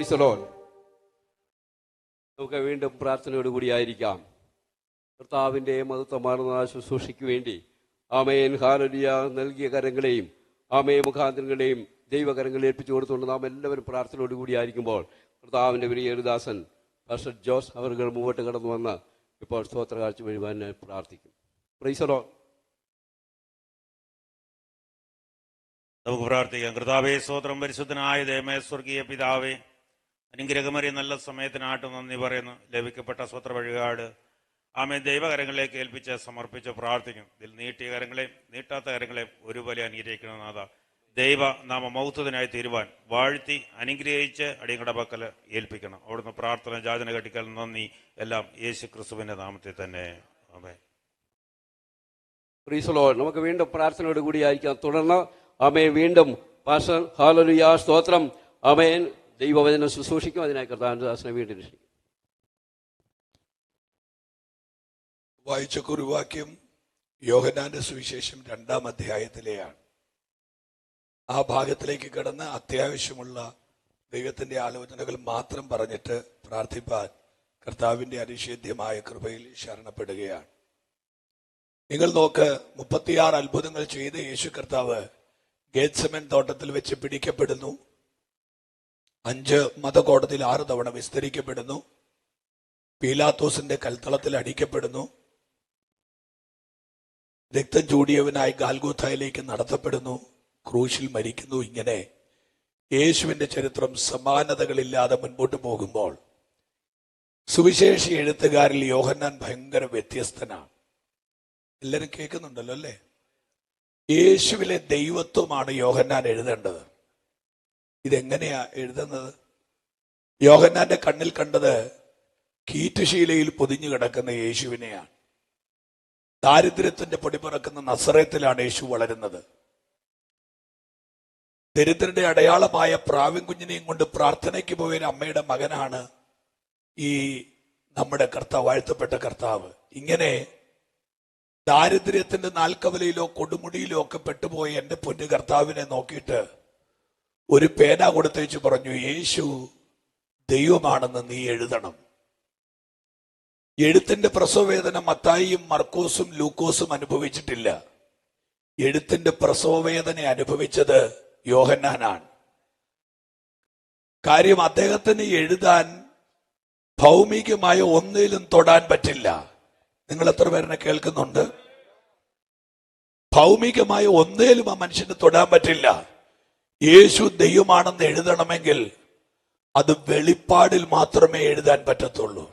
Price the lord. നമുക്ക് വീണ്ടും പ്രാർത്ഥനയോടുകൂടി ആയിരിക്കാം. കർത്താവിൻ്റെ മഹത്വമാർന്ന ശുശ്രൂഷയ്ക്ക് വേണ്ടി ആമേൻ ഹല്ലേലൂയ നൽകിയ കരങ്ങളെയും ആമേ മുഖാന്തരങ്ങളെയും ദൈവകരങ്ങളിൽ ഏൽപ്പിച്ചു കൊടുത്തുകൊണ്ട് നാം എല്ലാവരും പ്രാർത്ഥനയോടുകൂടി ആയിരിക്കുമ്പോൾ കർത്താവിൻ്റെ പ്രിയദാസൻ പാസ്റ്റർ ജോസ് അവർ മുമ്പോട്ട് കടന്നു വന്ന് ഇപ്പോൾ സ്തോത്ര കാഴ്ച വഴിവാൻ പ്രാർത്ഥിക്കും. Price the lord. നമുക്ക് പ്രാർത്ഥിക്കാം. കർത്താവേ സ്തോത്രം. പരിശുദ്ധനായ ദൈവമേ, സ്വർഗീയ പിതാവേ, അനുഗ്രഹമറിയ നല്ല സമയത്തിനായിട്ട് നന്ദി പറയുന്നു. ലഭിക്കപ്പെട്ട സ്വത്ര വഴികാട് ആമേ ദൈവകരങ്ങളിലേക്ക് ഏൽപ്പിച്ച് സമർപ്പിച്ച് പ്രാർത്ഥിക്കും. ഇതിൽ നീട്ടിയ കരങ്ങളെയും നീട്ടാത്ത കരങ്ങളെയും ഒരുപോലെ അനുഗ്രഹിക്കണമെന്നാഥ. ദൈവ നാമ മൗത്തതിനായി തീരുവാൻ വാഴ്ത്തി അനുഗ്രഹിച്ച് അടിയങ്ങളുടെ പക്കൽ ഏൽപ്പിക്കണം. അവിടുന്ന് പ്രാർത്ഥന യാചന കെട്ടിക്കൽ നന്ദി എല്ലാം യേശു ക്രിസ്തുവിന്റെ നാമത്തിൽ തന്നെ. ആമേൻ. Praise the lord. നമുക്ക് വീണ്ടും പ്രാർത്ഥനയോട് കൂടി ആയിരിക്കാം. തുടർന്ന് ആമേൻ വീണ്ടും പാസ്റ്റർ ഹല്ലേലൂയ സ്തോത്രം ആമേൻ ദൈവവചനം ശുശ്രൂഷിക്കും. അതിനായി കർത്താവിന്റെ ദാസനെ വീണ്ടും രക്ഷിക്കും. വായിച്ച കുറിവാക്യം യോഹന്നാന്റെ സുവിശേഷം 2-ാം അധ്യായത്തിലെയാണ്. ആ ഭാഗത്തിലേക്ക് കടന്ന് അത്യാവശ്യമുള്ള ദൈവത്തിന്റെ ആലോചനകൾ മാത്രം പറഞ്ഞിട്ട് പ്രാർത്ഥിപ്പാൻ കർത്താവിന്റെ അനിഷേധ്യമായ കൃപയിൽ ശരണപ്പെടുകയാണ്. നിങ്ങൾ നോക്ക്, 36 അത്ഭുതങ്ങൾ ചെയ്ത് യേശു കർത്താവ് ഗേത്സമൻ തോട്ടത്തിൽ വെച്ച് പിടിക്കപ്പെടുന്നു. 5 മതകോടതിയിൽ 6 തവണ വിസ്തരിക്കപ്പെടുന്നു. പീലാത്തോസിന്റെ കൽത്തളത്തിൽ അടിക്കപ്പെടുന്നു. രക്തം ചൂടിയവനായി ഗാൽഗോഥായിലേക്ക് നടത്തപ്പെടുന്നു. ക്രൂശിൽ മരിക്കുന്നു. ഇങ്ങനെ യേശുവിന്റെ ചരിത്രം സമാനതകളില്ലാതെ മുൻപോട്ട് പോകുമ്പോൾ സുവിശേഷ എഴുത്തുകാരിൽ യോഹന്നാൻ ഭയങ്കര വ്യത്യസ്തനാണ്. എല്ലാവരും കേൾക്കുന്നുണ്ടല്ലോ അല്ലേ? യേശുവിലെ ദൈവത്വമാണ് യോഹന്നാൻ എഴുതേണ്ടത്. ഇതെങ്ങനെയാ എഴുതുന്നത്? യോഹന്നാന്റെ കണ്ണിൽ കണ്ടത് കീറ്റുശീലയിൽ പൊതിഞ്ഞു കിടക്കുന്ന യേശുവിനെയാണ്. ദാരിദ്ര്യത്തിന്റെ പൊടിപറക്കുന്ന നസറേത്തിലാണ് യേശു വളരുന്നത്. ദരിദ്രന്റെ അടയാളമായ പ്രാവിൻ കുഞ്ഞിനെയും കൊണ്ട് പ്രാർത്ഥനയ്ക്ക് പോയ അമ്മയുടെ മകനാണ് ഈ നമ്മുടെ കർത്താവ്, വാഴ്ത്തപ്പെട്ട കർത്താവ്. ഇങ്ങനെ ദാരിദ്ര്യത്തിന്റെ നാൽക്കവലയിലോ കൊടുമുടിയിലോ ഒക്കെ പെട്ടുപോയ എന്റെ പൊന്നു കർത്താവിനെ നോക്കിയിട്ട് ഒരു പേന കൊടുത്തേച്ച് പറഞ്ഞു, യേശു ദൈവമാണെന്ന് നീ എഴുതണം. എഴുത്തിന്റെ പ്രസവവേദന മത്തായിയും മർക്കോസും ലൂക്കോസും അനുഭവിച്ചിട്ടില്ല. എഴുത്തിന്റെ പ്രസവവേദന അനുഭവിച്ചത് യോഹന്നാനാണ്. കാര്യം, അദ്ദേഹത്തിന് എഴുതാൻ ഭൗമികമായ ഒന്നിലും തൊടാൻ പറ്റില്ല. നിങ്ങൾ എത്ര പേരെന്നെ കേൾക്കുന്നുണ്ട്? ഭൗമികമായ ഒന്നേലും ആ മനുഷ്യന് തൊടാൻ പറ്റില്ല. യേശു ദൈവമാണെന്ന് എഴുതണമെങ്കിൽ അത് വെളിപ്പാടിൽ മാത്രമേ എഴുതാൻ പറ്റത്തുള്ളൂ.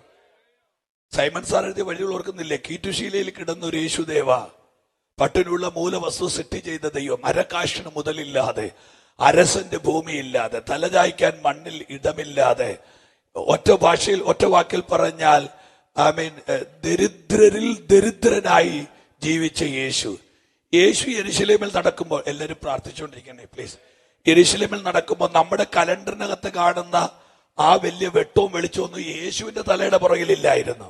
സൈമൺ സാർ എഴുതിയ വഴികൾ ഓർക്കുന്നില്ലേ? കീറ്റുശീലയിൽ കിടന്ന ഒരു യേശുദേവ, പട്ടിനുള്ള മൂലവസ്തു സെറ്റ് ചെയ്ത ദൈവം, അരക്കാശിന് മുതലില്ലാതെ, അരസന്റെ ഭൂമിയില്ലാതെ, തലചായ്ക്കാൻ മണ്ണിൽ ഇടമില്ലാതെ, ഒറ്റ വാക്കിൽ പറഞ്ഞാൽ ആമീൻ ദരിദ്രരിൽ ദരിദ്രനായി ജീവിച്ച യേശു. യെരുശലേമിൽ നടക്കുമ്പോൾ, എല്ലാവരും പ്രാർത്ഥിച്ചുകൊണ്ടിരിക്കണേ പ്ലീസ്. യെരുശലേമിൽ നടക്കുമ്പോൾ നമ്മുടെ കലണ്ടറിനകത്ത് കാണുന്ന ആ വലിയ വെട്ടവും വെളിച്ചമൊന്നും യേശുവിന്റെ തലയുടെ പുറകിലില്ലായിരുന്നു.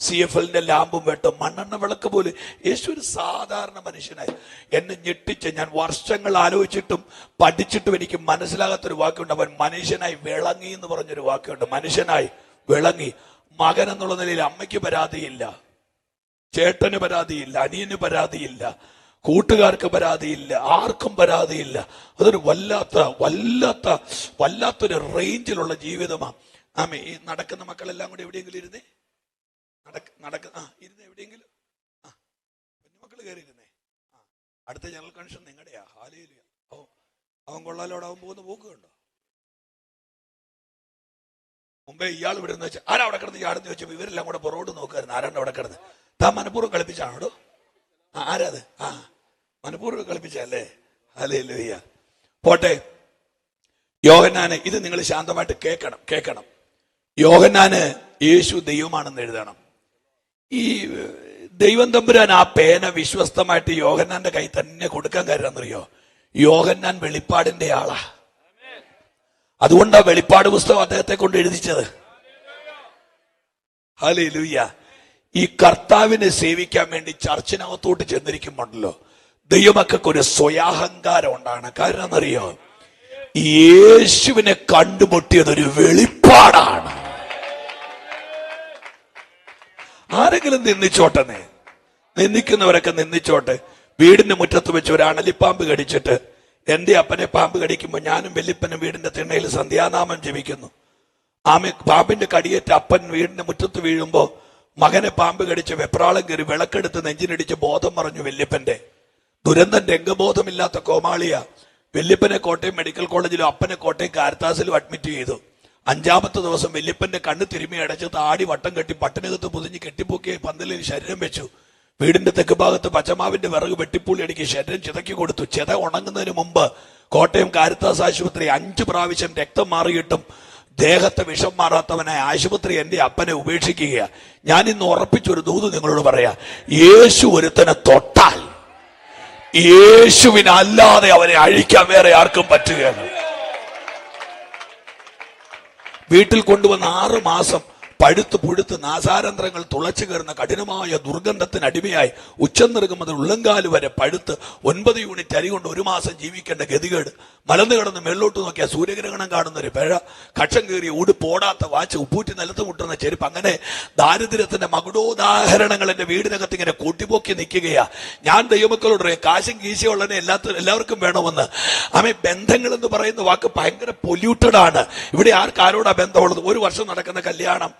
CFLന്റെ ലാമ്പും വെട്ടം, മണ്ണെണ്ണ വിളക്ക് പോലെ. യേശു ഒരു സാധാരണ മനുഷ്യനായി. എന്നെ ഞെട്ടിച്ച്, ഞാൻ വർഷങ്ങൾ ആലോചിച്ചിട്ടും പഠിച്ചിട്ടും എനിക്ക് മനസ്സിലാകാത്തൊരു വാക്കുണ്ട്. അവൻ മനുഷ്യനായി വിളങ്ങി എന്ന് പറഞ്ഞൊരു വാക്കുണ്ട്. മനുഷ്യനായി വിളങ്ങി. മകൻ എന്നുള്ള നിലയിൽ അമ്മയ്ക്ക് പരാതിയില്ല, ചേട്ടന് പരാതിയില്ല, അനിയന് പരാതിയില്ല, കൂട്ടുകാർക്ക് പരാതിയില്ല, ആർക്കും പരാതിയില്ല. അതൊരു വല്ലാത്തൊരു റേഞ്ചിലുള്ള ജീവിതമാണ്. ആമേ, ഈ നടക്കുന്ന മക്കളെല്ലാം കൂടി എവിടെയെങ്കിലും ഇരുന്നേ, ഇരുന്ന് എവിടെയെങ്കിലും. കുഞ്ഞുമക്കൾ കയറി ഇരുന്നേ. അടുത്ത ജനറൽ കൺവെൻഷൻ നിങ്ങളുടെയാ. ഹാലേലുയ. അവൻ കൊള്ളാലോടെ അവൻ പോകുന്ന പോക്ക് കണ്ടോ? മുമ്പേ ഇയാൾ ഇവിടെ നിന്ന് വെച്ചാൽ ആരാ അവിടെ കിടന്ന് ചാടുന്ന ചോദിച്ചപ്പോൾ ഇവരെല്ലാം കൂടെ പുറകോട്ട് നോക്കായിരുന്നു. ആരാണ്ട് അവിടെ കിടന്ന്? താൻ മനഃപൂർവ്വം കളിപ്പിച്ചാണോ? ആരാത്? മനഃപൂർവ്വം കളിപ്പിച്ചല്ലേ? ഹല്ലേലൂയ. പോട്ടെ. യോഹന്നാന്, ഇത് നിങ്ങൾ ശാന്തമായിട്ട് കേൾക്കണം. യോഹന്നാന് യേശു ദൈവമാണെന്ന് എഴുതണം. ഈ ദൈവം തമ്പുരാൻ ആ പേന വിശ്വസ്തമായിട്ട് യോഹന്നാന്റെ കൈ തന്നെ കൊടുക്കാൻ കാര്യമെന്നറിയോ? യോഹന്നാൻ വെളിപ്പാടിന്റെ ആളാ. അതുകൊണ്ടാ വെളിപ്പാട് പുസ്തകം അദ്ദേഹത്തെ കൊണ്ട് എഴുതിച്ചത്. ഹല്ലേലൂയ. ഈ കർത്താവിനെ സേവിക്കാൻ വേണ്ടി ചർച്ചിനകത്തോട്ട് ചെന്നിരിക്കുമ്പോണ്ടല്ലോ, ദൈവമക്കൾക്ക് ഒരു സ്വയാഹങ്കാരം ഉണ്ടാണ്. കാരണം എന്നറിയോ? യേശുവിനെ കണ്ടുമുട്ടിയതൊരു വെളിപ്പാടാണ്. ആരെങ്കിലും നിന്ദിച്ചോട്ടെന്നേ, നിന്ദിക്കുന്നവരൊക്കെ നിന്ദിച്ചോട്ടെ. വീടിന്റെ മുറ്റത്ത് വെച്ച് ഒരു അണലിപ്പാമ്പ് കടിച്ചിട്ട് എന്റെ അപ്പനെ പാമ്പ് കടിക്കുമ്പോൾ ഞാനും വല്യപ്പനും വീടിന്റെ തിണ്ണയിൽ സന്ധ്യാനാമം ജപിക്കുന്നു. പാമ്പിന്റെ കടിയേറ്റ് അപ്പൻ വീടിന്റെ മുറ്റത്ത് വീഴുമ്പോ മകനെ പാമ്പ് കടിച്ച് വെപ്രാളം കയറി വിളക്കെടുത്ത് നെഞ്ചിനിടിച്ച് ബോധം പറഞ്ഞു വല്യപ്പന്റെ. ദുരന്തം രംഗബോധമില്ലാത്ത കോമാളിയ. വല്യപ്പനെ കോട്ടയം മെഡിക്കൽ കോളേജിലും അപ്പനെ കോട്ടയം കാരിത്താസിലും അഡ്മിറ്റ് ചെയ്തു. 5-ാമത്തെ ദിവസം വല്യപ്പന്റെ കണ്ണ് തിരുമ്മി അടച്ച് താടി വട്ടം കെട്ടി പട്ടിനകത്ത് പൊതിഞ്ഞ് കെട്ടിപ്പൊക്കിയ പന്തലിൽ ശരീരം വെച്ചു. വീടിന്റെ തെക്ക് ഭാഗത്ത് പച്ചമാവിന്റെ വിറക് വെട്ടിപ്പുള്ളി അടിക്ക് ശരീരം ചിതക്കി കൊടുത്തു. ചിത ഉണങ്ങുന്നതിന് മുമ്പ് കോട്ടയം കാരിത്താസ് ആശുപത്രി 5 പ്രാവശ്യം രക്തം മാറിയിട്ടും ദേഹത്തെ വിഷം മാറാത്തവനായ ആശുപത്രി എന്റെ അപ്പനെ ഉപേക്ഷിക്കുക. ഞാൻ ഇന്ന് ഉറപ്പിച്ചൊരു ദൂത് നിങ്ങളോട് പറയാ, യേശു ഒരുത്തനെ തൊട്ടാൽ യേശുവിനല്ലാതെ അവനെ അഴിക്കാൻ വേറെ ആർക്കും പറ്റുകയാണ്. വീട്ടിൽ കൊണ്ടുവന്ന 6 മാസം പഴുത്ത് പുഴുത്ത് നാസാരന്ധ്രങ്ങൾ തുളച്ചു കയറുന്ന കഠിനമായ ദുർഗന്ധത്തിന് അടിമയായി ഉച്ചം നിറങ്ങും മുതൽ ഉള്ളങ്കാല് വരെ പഴുത്ത് 9 യൂണിറ്റ് അരി കൊണ്ട് 1 മാസം ജീവിക്കേണ്ട ഗതികേട്. മലന്ന് കിടന്ന് മേളിലോട്ട് നോക്കിയാൽ സൂര്യഗ്രഹണം കാണുന്ന ഒരു പിഴ, കക്ഷം കയറിയ ഉടുപ്പോടാത്ത വാച്ച്, ഉപ്പൂറ്റി നിലത്ത് മുട്ടുന്ന ചെരുപ്പ്, അങ്ങനെ ദാരിദ്ര്യത്തിന്റെ മകുടോദാഹരണങ്ങൾ എന്റെ വീടിനകത്ത് ഇങ്ങനെ കൂട്ടിപ്പോക്കി നിൽക്കുകയാ. ഞാൻ ദൈവമക്കളോട് പറയാം, കാശും കീശയുള്ളതിനെ എല്ലാവർക്കും വേണമെന്ന്. ബന്ധങ്ങൾ എന്ന് പറയുന്ന വാക്ക് ഭയങ്കര പൊല്യൂട്ടഡ് ആണ്. ഇവിടെ ആരോടാ ബന്ധമുള്ളത്? 1 വർഷം നടക്കുന്ന കല്യാണം,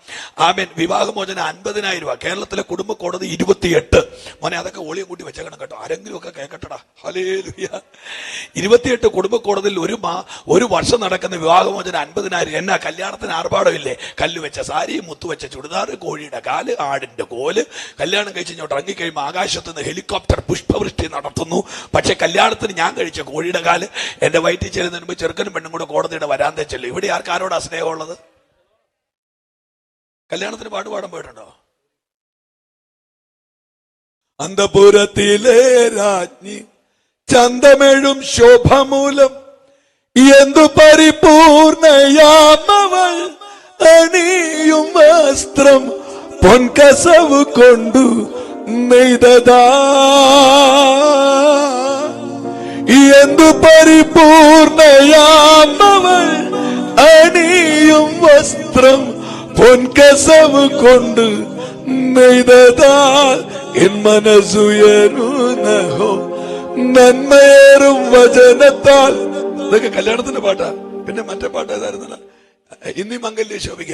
വിവാഹമോചനം 50,000 രൂപ. കേരളത്തിലെ കുടുംബ കോടതി 28. മോനെ അതൊക്കെ ഓളിയം കൂട്ടി വെച്ചേക്കണം കേട്ടോ, ആരെങ്കിലും ഒക്കെ കേൾക്കട്ടടാ. ഹല്ലേലൂയ. 28 കുടുംബ കോടതിയിൽ 1 വർഷം നടക്കുന്ന വിവാഹമോചനം 50,000. എന്നാ കല്യാണത്തിന് ആർഭാടമില്ലേ? കല്ല് വെച്ച സാരി, മുത്തുവെച്ച ചുടിദാർ, കോഴിയുടെ കാല്, ആടിന്റെ കോല്. കല്യാണം കഴിച്ച് ഇങ്ങോട്ട് ഇറങ്ങിക്കഴിയുമ്പോൾ ആകാശത്ത് നിന്ന് ഹെലികോപ്റ്റർ പുഷ്പവൃഷ്ടി നടത്തുന്നു. പക്ഷെ കല്യാണത്തിന് ഞാൻ കഴിച്ച കോഴിയുടെ കാല് എന്റെ വയറ്റിൽ ചെല്ലുന്നതിന് മുമ്പ് ചെറുക്കനും പെണ്ണും കൂടെ കോടതിയുടെ വരാന്തേ ചെല്ലും. ഇവിടെ ആരോടാ സ്നേഹമുള്ളത്? കല്യാണത്തിന് പാടുപാടാൻ പോയിട്ടുണ്ടോ? അന്തപുരത്തിലെ രാജ്ഞി ചന്തമെഴും ശോഭമൂലം എന്തു പരിപൂർണയാമവൾ അണിയും വസ്ത്രം പൊൻകസവ് കൊണ്ടു നെയ്തതാ. എന്തു പരിപൂർണയാമവൾ അണിയും വസ്ത്രം പൊൻകസവ് കൊണ്ട് നെയ്തതാൽ എൻ മനസ്സുയരുന്നഹോ നന്മയേറും വചനത്താൽ. ഇതൊക്കെ കല്യാണത്തിന്റെ പാട്ടാ. പിന്നെ മറ്റേ പാട്ട് ഏതായിരുന്നില്ല? ഇന്നീ മംഗല്യ ശോഭിക്ക.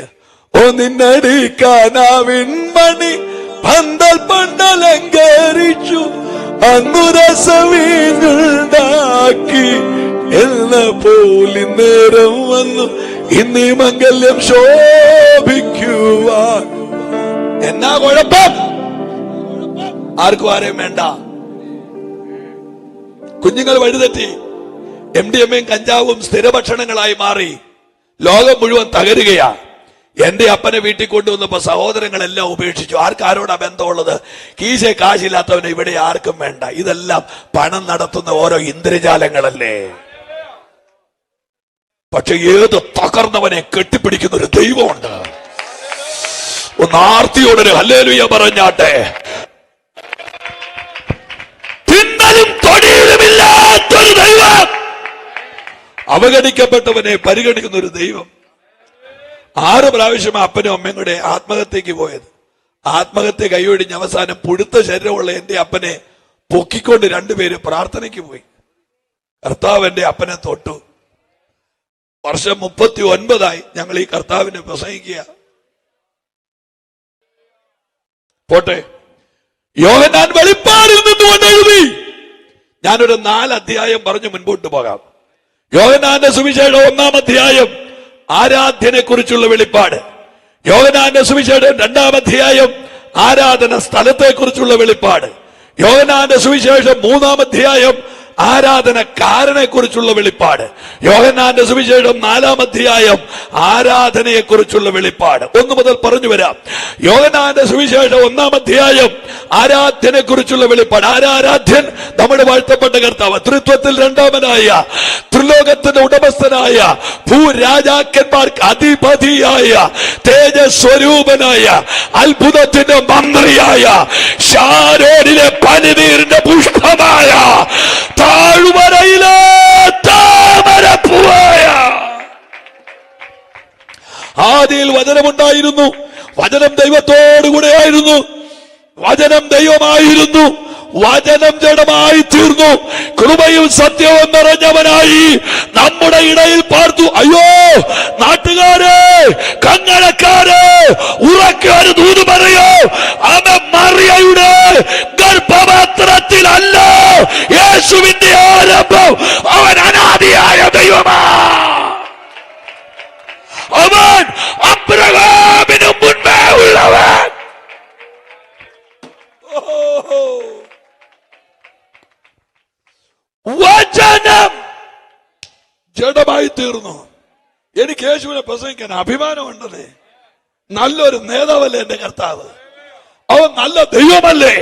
ഓ നിന്നടിക്കാനാവിൻ മണി പന്തൽ പണ്ടലങ്കരിച്ചു അന്നു രസവീണ്ടാക്കി എന്ന പോലി നേരം വന്നു ഇന്നീ മംഗല്യം ശോഭിക്കുവാൻ. എന്നാ കുഴപ്പം? ആർക്കും ആരെയും വേണ്ട. കുഞ്ഞുങ്ങൾ വഴിതെറ്റി MDMAയും കഞ്ചാവും സ്ഥിരഭക്ഷണങ്ങളായി മാറി ലോകം മുഴുവൻ തകരുകയാ. എന്റെ അപ്പനെ വീട്ടിൽ കൊണ്ടുവന്നപ്പോ സഹോദരങ്ങളെല്ലാം ഉപേക്ഷിച്ചു. ആരോടാ ബന്ധമുള്ളത്? കീശ കാശില്ലാത്തവനെ ഇവിടെ ആർക്കും വേണ്ട. ഇതെല്ലാം പണം നടത്തുന്ന ഓരോ ഇന്ദ്രജാലങ്ങളല്ലേ. പക്ഷെ ഏത് തകർന്നവനെ കെട്ടിപ്പിടിക്കുന്ന ഒരു ദൈവമുണ്ട്. ഒന്ന് ആർത്തിയോടൊരു ഹല്ലേലൂയ പറഞ്ഞാട്ടെ. തിന്നലും തൊടിയിലുമില്ലാത്തൊരു ദൈവം, അവഗണിക്കപ്പെട്ടവനെ പരിഗണിക്കുന്ന ഒരു ദൈവം. 6 പ്രാവശ്യം അപ്പനും അമ്മയും കൂടെ ആത്മഹത്യക്ക് പോയത്. ആത്മഹത്യ കൈയൊഴിഞ്ഞ് അവസാനം പുഴുത്ത ശരീരമുള്ള എന്റെ അപ്പനെ പൊക്കിക്കൊണ്ട് 2 പേര് പ്രാർത്ഥനയ്ക്ക് പോയി. കർത്താവ് എന്റെ അപ്പനെ തൊട്ടു. വർഷം 39 ഞങ്ങൾ ഈ കർത്താവിനെ പ്രസംഗിക്കുക. പോട്ടെ, യോഹന്നാൻ വെളിപ്പാടിൽ നിന്നുകൊണ്ട് എഴുതി. ഞാനൊരു 4 അധ്യായം പറഞ്ഞു മുൻപോട്ട് പോകാം. യോഹന്നാന്റെ സുവിശേഷം 1-ാം അധ്യായം ആരാധനെ കുറിച്ചുള്ള വെളിപ്പാട്. യോഹന്നാന്റെ സുവിശേഷം 2-ാം അധ്യായം ആരാധന സ്ഥലത്തെ കുറിച്ചുള്ള വെളിപ്പാട്. യോഹന്നാന്റെ സുവിശേഷം 3-ാം അധ്യായം ആരാധനക്കാരനെ കുറിച്ചുള്ള വെളിപ്പാട്. യോഹന്നാന്റെ സുവിശേഷം 4-ാം അധ്യായം ആരാധനയെ കുറിച്ചുള്ള വെളിപ്പാട്. 1 മുതൽ പറഞ്ഞു വരാം. യോഹന്നാന്റെ സുവിശേഷം 1-ാം അധ്യായം ആരാധനെ കുറിച്ചുള്ള വെളിപ്പാട്. ആരാധ്യൻ? നമ്മുടെ വാഴ്ത്തപ്പെട്ട കർത്താവ്. ത്രിത്വത്തിൽ 2-ാമനായ, ത്രിലോകത്തിന്റെ ഉടമസ്ഥനായ, ഭൂരാജാക്കന്മാർക്ക് അധിപതിയായ, തേജസ്വരൂപനായ, അത്ഭുതത്തിന്റെ മന്ത്രിയായ, ശാരോനിലെ പനിനീരിന്റെ പുഷ്പമായ, താഴ്വരയിലെ താമരപ്പൂവായ ആദിയിൽ വചനമുണ്ടായിരുന്നു, വചനം ദൈവത്തോടു കൂടെയായിരുന്നു, വചനം ദൈവമായിരുന്നു, വചനം ജഡമായി തീർന്നു, കൃപയും സത്യവും നിറഞ്ഞവനായി നമ്മുടെ ഇടയിൽ പാർത്തു. അയ്യോ നാട്ടുകാരെ, കങ്ങലക്കാരെ, ഉറക്കൊരു ദൂത് പറയോ, അവൻ മറിയയുടെ ഗർഭപാത്രത്തിലല്ല യേശുവിന്റെ ആരംഭം. അവൻ അനാദിയായ ദൈവമാ. അവൻ അബ്രഹാമിന് മുൻപേ ഉള്ളവൻ. വചനം ജഡമായി തീർന്നു. എനിക്ക് യേശുവിനെ പ്രസംഗിക്കാൻ അഭിമാനമുണ്ടല്ലേ. നല്ലൊരു നേതാവല്ലേ എന്റെ കർത്താവ്. അവൻ നല്ല ദൈവമല്ലേ,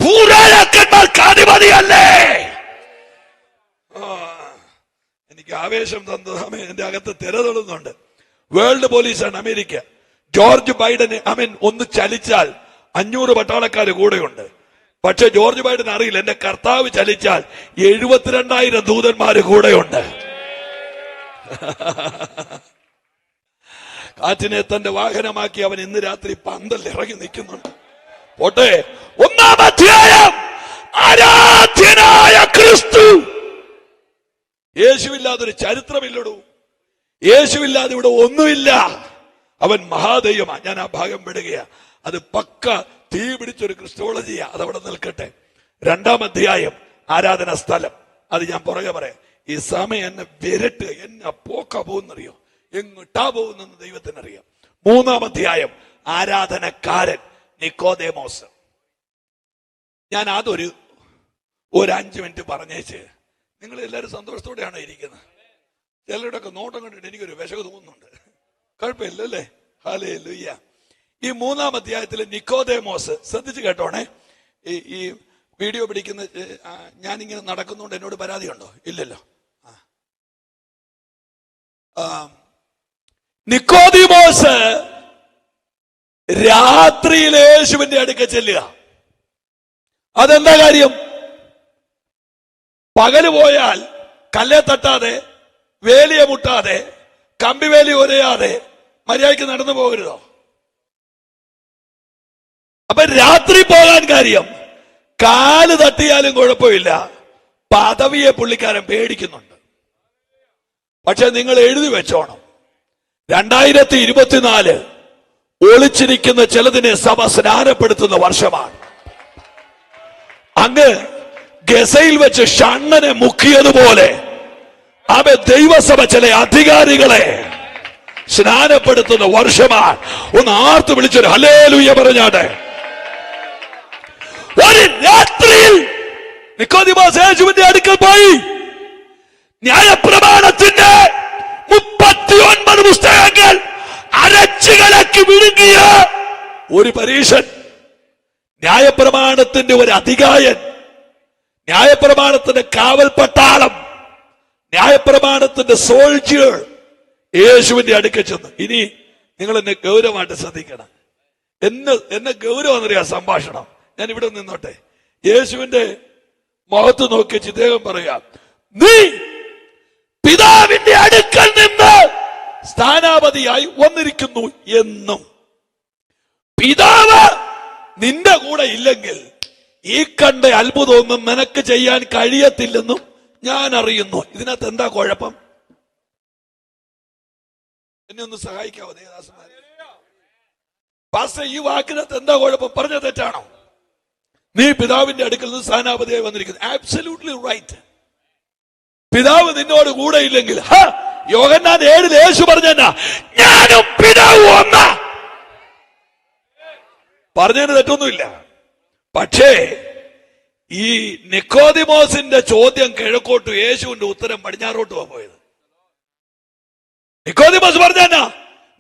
പൂരാക്കന്മാർക്ക് അധിപതിയല്ലേ. എനിക്ക് ആവേശം തന്നത് എന്റെ അകത്ത് തിരതൊടുന്നുണ്ട്. വേൾഡ് പോലീസാണ് അമേരിക്ക. ജോർജ് ബൈഡന് ഒന്ന് ചലിച്ചാൽ 500 പട്ടാളക്കാര് കൂടെയുണ്ട്. പക്ഷെ ജോർജ് ബൈഡൻ അറിയില്ല, എന്റെ കർത്താവ് ചലിച്ചാൽ 72,000 ദൂതന്മാര് കൂടെയുണ്ട്. കാറ്റിനെ തന്റെ വാഹനമാക്കി അവൻ ഇന്ന് രാത്രി പന്തൽ ഇറങ്ങി നിൽക്കുന്നുണ്ട്. പോട്ടെ, 1-ാം അധ്യായം. ആരാധ്യനായ ക്രിസ്തു. യേശുവില്ലാതൊരു ചരിത്രമില്ലടൂ. യേശുവില്ലാതെ ഇവിടെ ഒന്നുമില്ല. അവൻ മഹാദൈവമാ. ഞാൻ ആ ഭാഗം വിടുകയാ. അത് പക്ക തീ പിടിച്ചൊരു ക്രിസ്റ്റോളജിയാ. അതവിടെ നിൽക്കട്ടെ. 2-ാം അധ്യായം ആരാധന സ്ഥലം. അത് ഞാൻ പുറകെ പറയാം. ഈ സമയം എന്നെ വിരട്ട്, എന്നെ പോക്കാ പോകുന്നറിയോ, എങ്ങിട്ടാ പോകുന്നെന്ന് ദൈവത്തിനറിയാം. 3-ാം അധ്യായം ആരാധനക്കാരൻ നിക്കോദേമോസ്. ഞാൻ അതൊരു 5 മിനിറ്റ് പറഞ്ഞേച്ച് നിങ്ങൾ എല്ലാവരും സന്തോഷത്തോടെയാണോ ഇരിക്കുന്നത്? ചിലരുടെ ഒക്കെ നോട്ടം കണ്ടിട്ട് എനിക്കൊരു വിശക് തോന്നുന്നുണ്ട്. കുഴപ്പമില്ലല്ലേ? ഹല്ലേലൂയ. ഈ 3-ാം അധ്യായത്തിലെ നിക്കോദേമോസ് ശ്രദ്ധിച്ച് കേട്ടോണേ. ഈ വീഡിയോ പിടിക്കുന്ന ഞാനിങ്ങനെ നടക്കുന്നതുകൊണ്ട് എന്നോട് പരാതിയുണ്ടോ? ഇല്ലല്ലോ. നിക്കോദിമോസ് രാത്രിയിൽ യേശുവിന്റെ അടുക്ക ചെല്ലുക. അതെന്താ കാര്യം? പകല് പോയാൽ കല്ലെ തട്ടാതെ, വേലിയെ മുട്ടാതെ, കമ്പിവേലി ഒരയാതെ മര്യാദയ്ക്ക് നടന്നു പോകരുതോ? അപ്പൊ രാത്രി പോകാൻ കാര്യം, കാല് തട്ടിയാലും കുഴപ്പമില്ല, പദവിയെ പുള്ളിക്കാരൻ പേടിക്കുന്നുണ്ട്. പക്ഷെ നിങ്ങൾ എഴുതി വെച്ചോണം, 2024 ഒളിച്ചിരിക്കുന്ന ചിലതിനെ സഭ സ്നാനപ്പെടുത്തുന്ന വർഷമാണ്. അങ്ങ് ഗസയിൽ വെച്ച് ഷണ്ണനെ മുക്കിയതുപോലെ അവൻ ദൈവസഭ ചില അധികാരികളെ സ്നാനപ്പെടുത്തുന്ന വർഷമാണ്. ഒന്ന് ആർത്ത് വിളിച്ചൊരു ഹല്ലേലൂയ പറഞ്ഞാട്ടെ. ഒരു രാത്രിയിൽ നിക്കോദിമോസ് യേശുവിന്റെ അടുക്കൽ പോയി. ന്യായപ്രമാണത്തിന്റെ 39 പുസ്തകങ്ങൾ അരച്ചുകളാക്കി വിഴുങ്ങിയ ഒരു പരീശൻ, ന്യായപ്രമാണത്തിന്റെ ഒരു അധികായൻ, ന്യായപ്രമാണത്തിന്റെ കാവൽ പട്ടാളം, ന്യായപ്രമാണത്തിന്റെ സോൾജിയർ യേശുവിന്റെ അടുക്കൽ ചെന്ന്. ഇനി നിങ്ങൾ എന്നെ ഗൗരവമായിട്ട് ശ്രദ്ധിക്കണം. എന്നെ ഗൗരവം എന്നറിയാം സംഭാഷണം. ഞാൻ ഇവിടെ നിന്നോട്ടെ. യേശുവിന്റെ മുഖത്ത് നോക്കി ഇദ്ദേഹം പറയാം, നീ പിതാവിന്റെ അടുക്കൽ നിന്ന് സ്ഥാനാപതിയായി വന്നിരിക്കുന്നു എന്നും പിതാവ് നിന്റെ കൂടെ ഇല്ലെങ്കിൽ ഈ കണ്ട അത്ഭുതമൊന്നും നിനക്ക് ചെയ്യാൻ കഴിയത്തില്ലെന്നും ഞാൻ അറിയുന്നു. ഇതിനകത്ത് എന്താ കുഴപ്പം? എന്നെ ഒന്ന് സഹായിക്കാവോ ദേവദാസന്മാരെ? പാസ്റ്റർ, ഈ വാക്കിനകത്ത് എന്താ കുഴപ്പം? പറഞ്ഞ തെറ്റാണോ? നീ പിതാവിന്റെ അടുക്കൽ നിന്ന് സ്ഥാനാപതിയായി വന്നിരിക്കുന്നു. Absolutely right. പിതാവ് നിന്നോട് കൂടെ ഇല്ലെങ്കിൽ, യോഹന്നാൻ 7 യേശു പറഞ്ഞാ ഞാനും പിതാവും ഒന്നാ. പറഞ്ഞതിന് തെറ്റൊന്നുമില്ല. പക്ഷേ ഈ നിക്കോദിമോസിന്റെ ചോദ്യം കിഴക്കോട്ടു, യേശുവിന്റെ ഉത്തരം പടിഞ്ഞാറോട്ടുമാ പോയത്. നിക്കോദിമോസ് പറഞ്ഞാ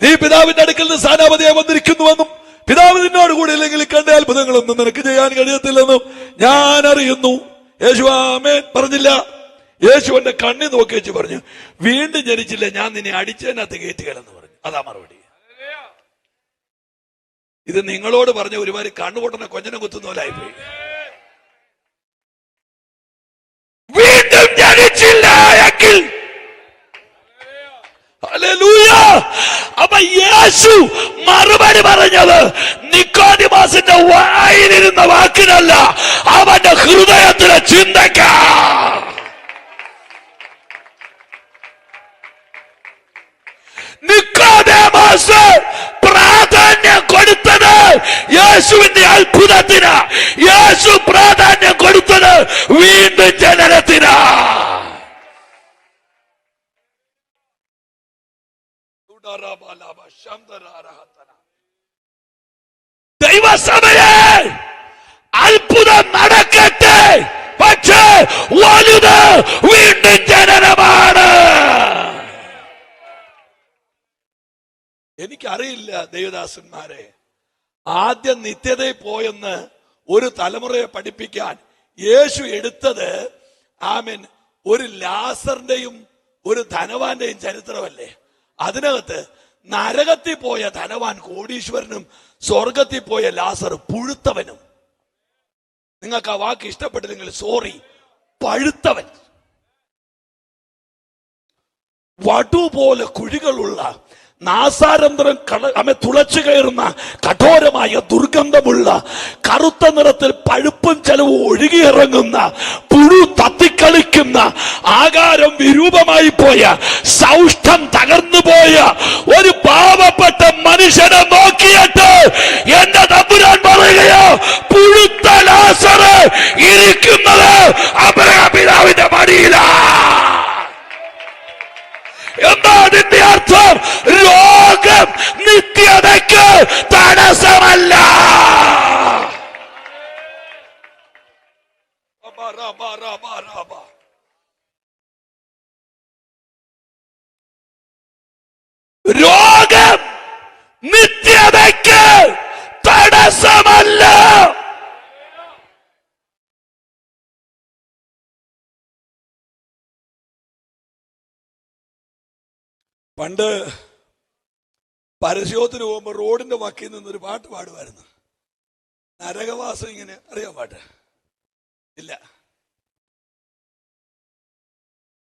നീ പിതാവിന്റെ അടുക്കൽ നിന്ന് സ്ഥാനാപതിയായി വന്നിരിക്കുന്നുവെന്നും പിതാവ് നിന്നോട് കൂടെ ഇല്ലെങ്കിൽ കണ്ട അത്ഭുതങ്ങളൊന്നും നിനക്ക് ചെയ്യാൻ കഴിയത്തില്ലെന്നും ഞാൻ അറിയുന്നു. യേശു ആമേൻ പറഞ്ഞില്ല. യേശു എന്റെ കണ്ണി നോക്കി വെച്ച് പറഞ്ഞു, വീണ്ടും ജനിച്ചില്ല, ഞാൻ നിന്നെ അടിച്ചതിനകത്ത് കയറ്റുകയെന്ന് പറഞ്ഞു. അതാ മറുപടി. ഇത് നിങ്ങളോട് പറഞ്ഞ ഒരുപാട് കണ്ണുപൊട്ടനെ കൊഞ്ഞനെ കുത്തുന്ന പോലെ ആയിപ്പോയി. വീണ്ടും ജനിച്ചില്ല എങ്കിൽ ഹല്ലേലൂയ. അപ്പൊ യേശു മറുപടി പറഞ്ഞത് നിക്കോദിമോസിന്റെ വായിലിരുന്ന വാക്കിനല്ല, അവന്റെ ഹൃദയത്തിലെ ചിന്തയ്ക്കാ. നിക്കോദേമോസ് പ്രാധാന്യം കൊടുത്തത് യേശുവിന്റെ അത്ഭുതത്തിന്. യേശു പ്രാധാന്യം കൊടുത്തത് വീണ്ടും ജനനത്തിന്. ദൈവസഭയെ അത്ഭുതം നടക്കട്ടെ, പക്ഷേ വലുത് വീണ്ടും ജനനമാണ്. എനിക്കറിയില്ല ദേവദാസന്മാരെ, ആദ്യം നിത്യതയിൽ പോയെന്ന് ഒരു തലമുറയെ പഠിപ്പിക്കാൻ യേശു എടുത്തത് ആമേൻ ഒരു ലാസറിന്റെയും ഒരു ധനവാന്റെയും ചരിത്രമല്ലേ. അതിനകത്ത് നരകത്തിൽ പോയ ധനവാൻ കോടീശ്വരനും സ്വർഗത്തിൽ പോയ ലാസർ പുഴുത്തവനും. നിങ്ങൾക്ക് ആ വാക്ക് ഇഷ്ടപ്പെട്ടില്ലെങ്കിൽ സോറി, പഴുത്തവൻ. വടുപോലെ കുഴികളുള്ള നാസാരന്തരം തുളച്ചു കയറുന്ന കഠോരമായ ദുർഗന്ധമുള്ള കറുത്ത നിറത്തിൽ പഴുപ്പും ചെലവും ഒഴുകിയിറങ്ങുന്ന പുഴു തത്തിക്കളിക്കുന്ന ആകാരം വിരൂപമായി പോയ സൗഷ്ഠം തകർന്നു പോയ ഒരു പാവപ്പെട്ട മനുഷ്യനെ നോക്കിയിട്ട് എന്റെ തമ്പുരാൻ പറയുകയോ, പുഴുത്ത ലാസർ ഇരിക്കുന്നത് അബ്രഹാം പിതാവിന്റെ മടിയിലാ. എന്താ അതിന്റെ അർത്ഥം? രോഗം നിത്യതയ്ക്ക് തടസ്സമല്ല. രോഗം നിത്യതയ്ക്ക് തടസ്സമല്ല. പണ്ട് പരസ്യത്തിന് പോകുമ്പോ റോഡിന്റെ വക്കിൽ നിന്നൊരു പാട്ട് പാടുമായിരുന്നു. നരകവാസം ഇങ്ങനെ അറിയാം പാട്ട്? ഇല്ല.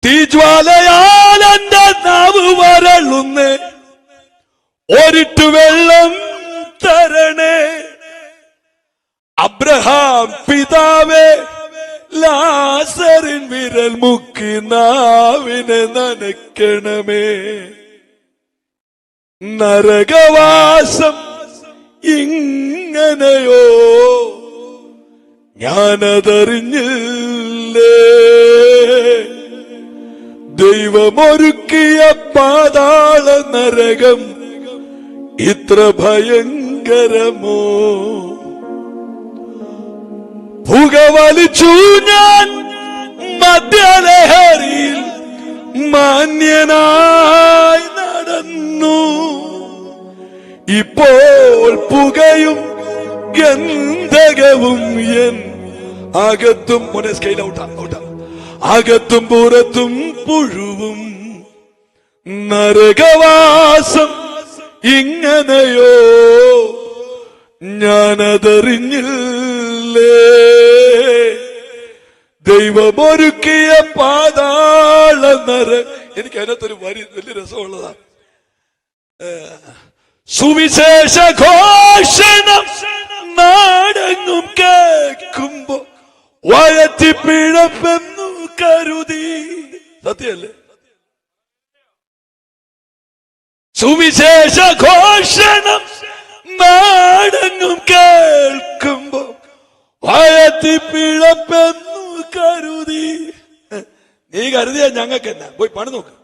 തീജ്വാലയാൽ എന്റെ നാവ് വരളുന്നേ, ഒരിട്ടു വെള്ളം തരണേ, അബ്രഹാം പിതാവേ ലാസറിൻ വിരൽ മുക്കി നാവിനെ നനയ്ക്കണമേ. നരകവാസം ഇങ്ങനെയോ ഞാനതറിഞ്ഞില്ലേ, ദൈവമൊരുക്കിയ പാതാള നരകം ഇത്ര ഭയങ്കരമോ. പുകവലിച്ചു ഞാൻ മദ്യലഹരിയിൽ മാന്യനായി നടന്നു, ഇപ്പോൾ പുകയും ഗന്ധകവും എൻ അകത്തും സ്കെയിൽ ഔട്ടാ അകത്തും പുറത്തും പുഴുവും. നരകവാസം ഇങ്ങനെയോ ഞാനതറിഞ്ഞില്ലേ, ദൈവമൊരുക്കിയ പാതാള നര. എനിക്ക് അതിനകത്തൊരു വരി വലിയ രസമുള്ളതാ. സുവിശേഷ ഘോഷണം നാടെങ്ങും കേൾക്കുമ്പോ വയറ്റി പിഴപ്പെന്നു കരുതി. സത്യല്ലേ? സുവിശേഷ ഘോഷണം നാടെങ്ങും കേൾക്കുമ്പോ വയറ്റി പിഴപ്പെന്നു കരുതി. നീ കരുതിയാ ഞങ്ങൾക്ക് എന്നാ? പോയി പണി നോക്ക്.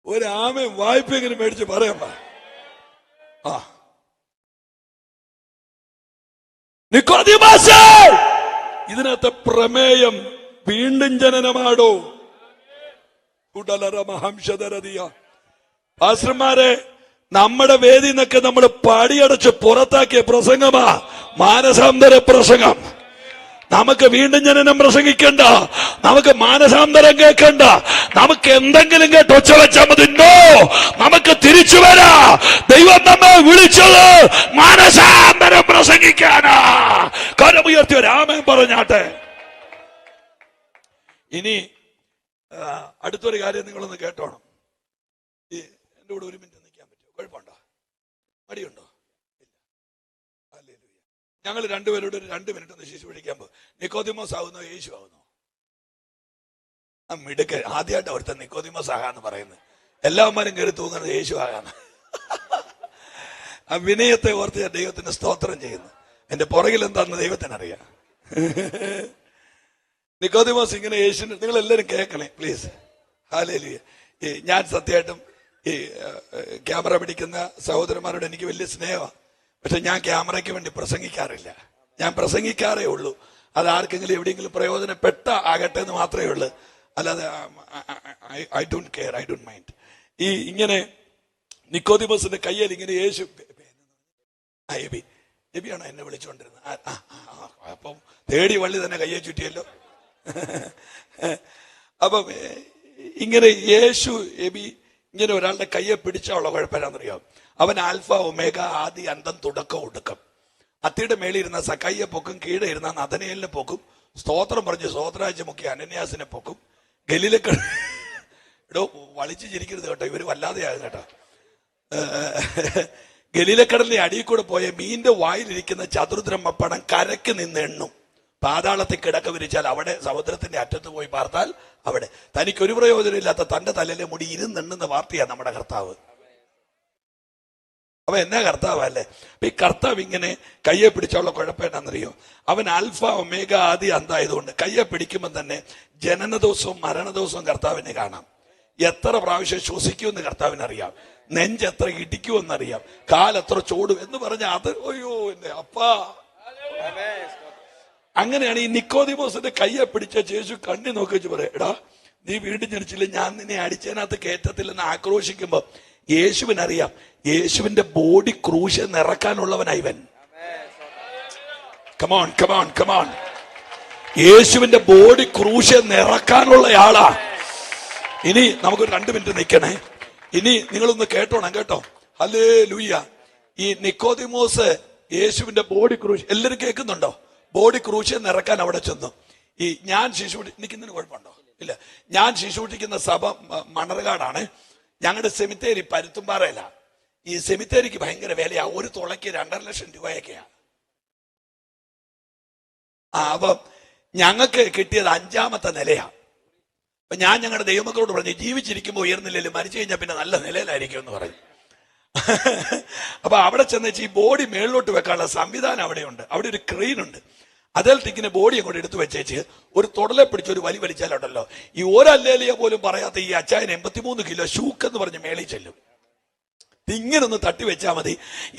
ഒരാമയും വായ്പെങ്കിലും മേടിച്ച് പറയാം. ആ നിക്കോദിമോസ്, ഇതിനകത്തെ പ്രമേയം വീണ്ടും ജനനമാടോ? പാസ്റ്റർമാരെ, നമ്മുടെ വേദി നിന്നൊക്കെ നമ്മൾ പടിയടച്ച് പുറത്താക്കിയ പ്രസംഗമാ മാനസാന്തര പ്രസംഗം. നമുക്ക് വീണ്ടും ജനനം പ്രസംഗിക്കണ്ട, നമുക്ക് മാനസാന്തരം കേൾക്കണ്ട, നമുക്ക് എന്തെങ്കിലും കേട്ട് ഒച്ച വെച്ചാൽ മതി. നമുക്ക് തിരിച്ചു വരാ. ദൈവം നമ്മെ വിളിച്ചത് മാനസാന്തരം പ്രസംഗിക്കാനാ. കരമുയർത്തി ഒരു ആമേൻ പറഞ്ഞാട്ടെ. ഇനി അടുത്തൊരു കാര്യം നിങ്ങളൊന്ന് കേട്ടോണം. ഈ എൻ്റെ കൂടെ ഒരു മിനിറ്റ് നിൽക്കാൻ പറ്റുമോ? കുഴപ്പമുണ്ടോ? മടിയുണ്ടോ? ഇല്ല. ഹല്ലേലൂയ. ഞങ്ങൾ രണ്ടുപേരോട് ഒരു 2 മിനിറ്റ് ഒന്ന് ശിശു പിടിക്കാൻ പോകും. നിക്കോദിമോസ് ആകുന്നോ യേശു ആകുന്നോ? ആ മിടുക്ക് ആദ്യമായിട്ട് ഒരുത്തൻ നിക്കോദിമോസ് ആകാന്ന് പറയുന്നത്. എല്ലാവന്മാരും കയറി തൂങ്ങുന്നത് യേശു ആകാന്ന്. ആ വിനയത്തെ ഓർത്ത് ഞാൻ ദൈവത്തിന് സ്തോത്രം ചെയ്യുന്നു. എന്റെ പുറകിൽ എന്താണെന്ന് ദൈവത്തിനറിയാം. നിക്കോദിമോസ് ഇങ്ങനെ യേശുവിന്, നിങ്ങൾ എല്ലാവരും കേൾക്കണേ പ്ലീസ്. ഹല്ലേലൂയ. ഞാൻ സത്യമായിട്ടും ഈ ക്യാമറ പിടിക്കുന്ന സഹോദരന്മാരോട് എനിക്ക് വലിയ സ്നേഹമാണ്. പക്ഷെ ഞാൻ ക്യാമറയ്ക്ക് വേണ്ടി പ്രസംഗിക്കാറില്ല. ഞാൻ പ്രസംഗിക്കാറേ ഉള്ളൂ. അത് ആർക്കെങ്കിലും എവിടെയെങ്കിലും പ്രയോജനപ്പെട്ട ആകട്ടെ എന്ന് മാത്രമേ ഉള്ളൂ. അല്ലാതെ I don't care, I don't mind. ഈ ഇങ്ങനെ നിക്കോദിമോസിന്റെ കയ്യിൽ ഇങ്ങനെ യേശു, എബിയാണോ എന്നെ വിളിച്ചുകൊണ്ടിരുന്നത്? അപ്പം തേടി വള്ളി തന്നെ കയ്യെ ചുറ്റിയല്ലോ. അപ്പം ഇങ്ങനെ യേശു എബി ഇങ്ങനെ ഒരാളുടെ കയ്യെ പിടിച്ചുള്ള കുഴപ്പമില്ലാന്നറിയാം. അവൻ ആൽഫ ഒമേഗ, ആദി അന്തം തുടക്കം ഒടുക്കം. അത്തിയുടെ മേളിൽ ഇരുന്ന സക്കയ്യെ പൊക്കും, കീഴെ ഇരുന്ന നഥനയേലിനെ പൊക്കും, സ്തോത്രം പറഞ്ഞ് സ്തോത്രാഴ്ച മുഖ്യ അനന്യാസിനെ പൊക്കും. ഗലീലക്കട എടോ വളിച്ചു ചിരിക്കരുത് കേട്ടോ, ഇവര് വല്ലാതെയാകും കേട്ടോ. ഗലീലക്കടലിന്റെ അടിയിൽ കൂടെ പോയ മീന്റെ വായിലിരിക്കുന്ന ചതുർദ്രഹ്മപ്പണം കരയ്ക്ക് നിന്ന് എണ്ണും. പാതാളത്തിൽ കിടക്ക വിരിച്ചാൽ അവിടെ, സമുദ്രത്തിന്റെ അറ്റത്ത് പോയി പാർത്താൽ അവിടെ. തനിക്കൊരു പ്രയോജനമില്ലാത്ത തന്റെ തലയിലെ മുടി ഇരുന്നെണ്ണുന്ന പാർട്ടിയാണ് നമ്മുടെ കർത്താവ്. അപ്പൊ എന്നാ കർത്താവല്ലേ? അപ്പൊ ഈ കർത്താവ് ഇങ്ങനെ കയ്യെ പിടിച്ചുള്ള കുഴപ്പം എന്നാന്നറിയോ? അവൻ ആൽഫ ഒമേഗ ആദി അന്തായതുകൊണ്ട് കയ്യെ പിടിക്കുമ്പോൾ തന്നെ ജനന ദിവസവും മരണ ദിവസവും കർത്താവിനെ കാണാം. എത്ര പ്രാവശ്യം ശ്വസിക്കുമെന്ന് കർത്താവിനറിയാം. നെഞ്ച് എത്ര ഇടിക്കുമെന്നറിയാം. കാലെത്ര ചോടും എന്ന് പറഞ്ഞ അത് അയ്യോ എന്റെ അപ്പാ. അങ്ങനെയാണ് ഈ നിക്കോദിമോസിന്റെ കയ്യെ പിടിച്ച യേശു കണ്ണി നോക്കി വെച്ച് പറയാം, എടാ നീ വീണ്ടും ജനിച്ചില്ല, ഞാൻ നിന്നെ അടിച്ചതിനകത്ത് കയറ്റത്തില്ലെന്ന് ആക്രോശിക്കുമ്പോ യേശുവിനറിയാം യേശുവിന്റെ ബോഡി ക്രൂശ് നിറക്കാനുള്ളവനായിവൻ. Come on come on come on. യേശുവിന്റെ ബോഡി ക്രൂശ് നിറക്കാനുള്ള ആളാ. ഇനി നമുക്കൊരു 2 മിനിറ്റ് നിൽക്കണേ. ഇനി നിങ്ങളൊന്ന് കേട്ടോണം കേട്ടോ. ഹല്ലേലൂയ. ഈ നിക്കോദിമോസ് യേശുവിന്റെ ബോഡി ക്രൂശ്, എല്ലാവരും കേൾക്കുന്നുണ്ടോ? ബോഡി ക്രൂശ് നിറക്കാൻ അവിടെ ചെന്നു. ഈ ഞാൻ ശിശു നിൽക്കുന്നതിന് കുഴപ്പമുണ്ടോ? ഇല്ല. ഞാൻ ശിശുട്ടിക്കുന്ന സഭ മണർകാടാണ്. ഞങ്ങളുടെ സെമിത്തേരി പരുത്തുംപാറയില. ഈ സെമിത്തേരിക്ക് ഭയങ്കര വിലയാ. ഒരു തുളയ്ക്ക് 2.5 ലക്ഷം രൂപയൊക്കെയാ. അപ്പം ഞങ്ങൾക്ക് കിട്ടിയത് 5ാമത്തെ നിലയാ. അപ്പൊ ഞാൻ ഞങ്ങളുടെ ദൈവമക്കളോട് പറഞ്ഞു, ജീവിച്ചിരിക്കുമ്പോൾ ഉയർന്നില്ലല്ലോ, മരിച്ചു കഴിഞ്ഞാൽ പിന്നെ നല്ല നിലയിലായിരിക്കും എന്ന് പറഞ്ഞു. അപ്പൊ അവിടെ ചെന്നേച്ച് ഈ ബോഡി മേളിലോട്ട് വെക്കാനുള്ള സംവിധാനം അവിടെയുണ്ട്. അവിടെ ഒരു ക്രെയിൻ ഉണ്ട്. അതിൽ ഇങ്ങനെ ബോഡി അങ്ങോട്ട് എടുത്തു വെച്ചേച്ച് ഒരു തുടലെ പിടിച്ച് ഒരു വലി വലിച്ചാലുണ്ടല്ലോ, ഈ ഒരല്ലേലിയ പോലും പറയാത്ത ഈ അച്ചായന് 83 കിലോ ഷൂക്ക് എന്ന് പറഞ്ഞ് മേളിൽ ചെല്ലും. ഇങ്ങനെ ഒന്ന് തട്ടി വെച്ചാൽ മതി,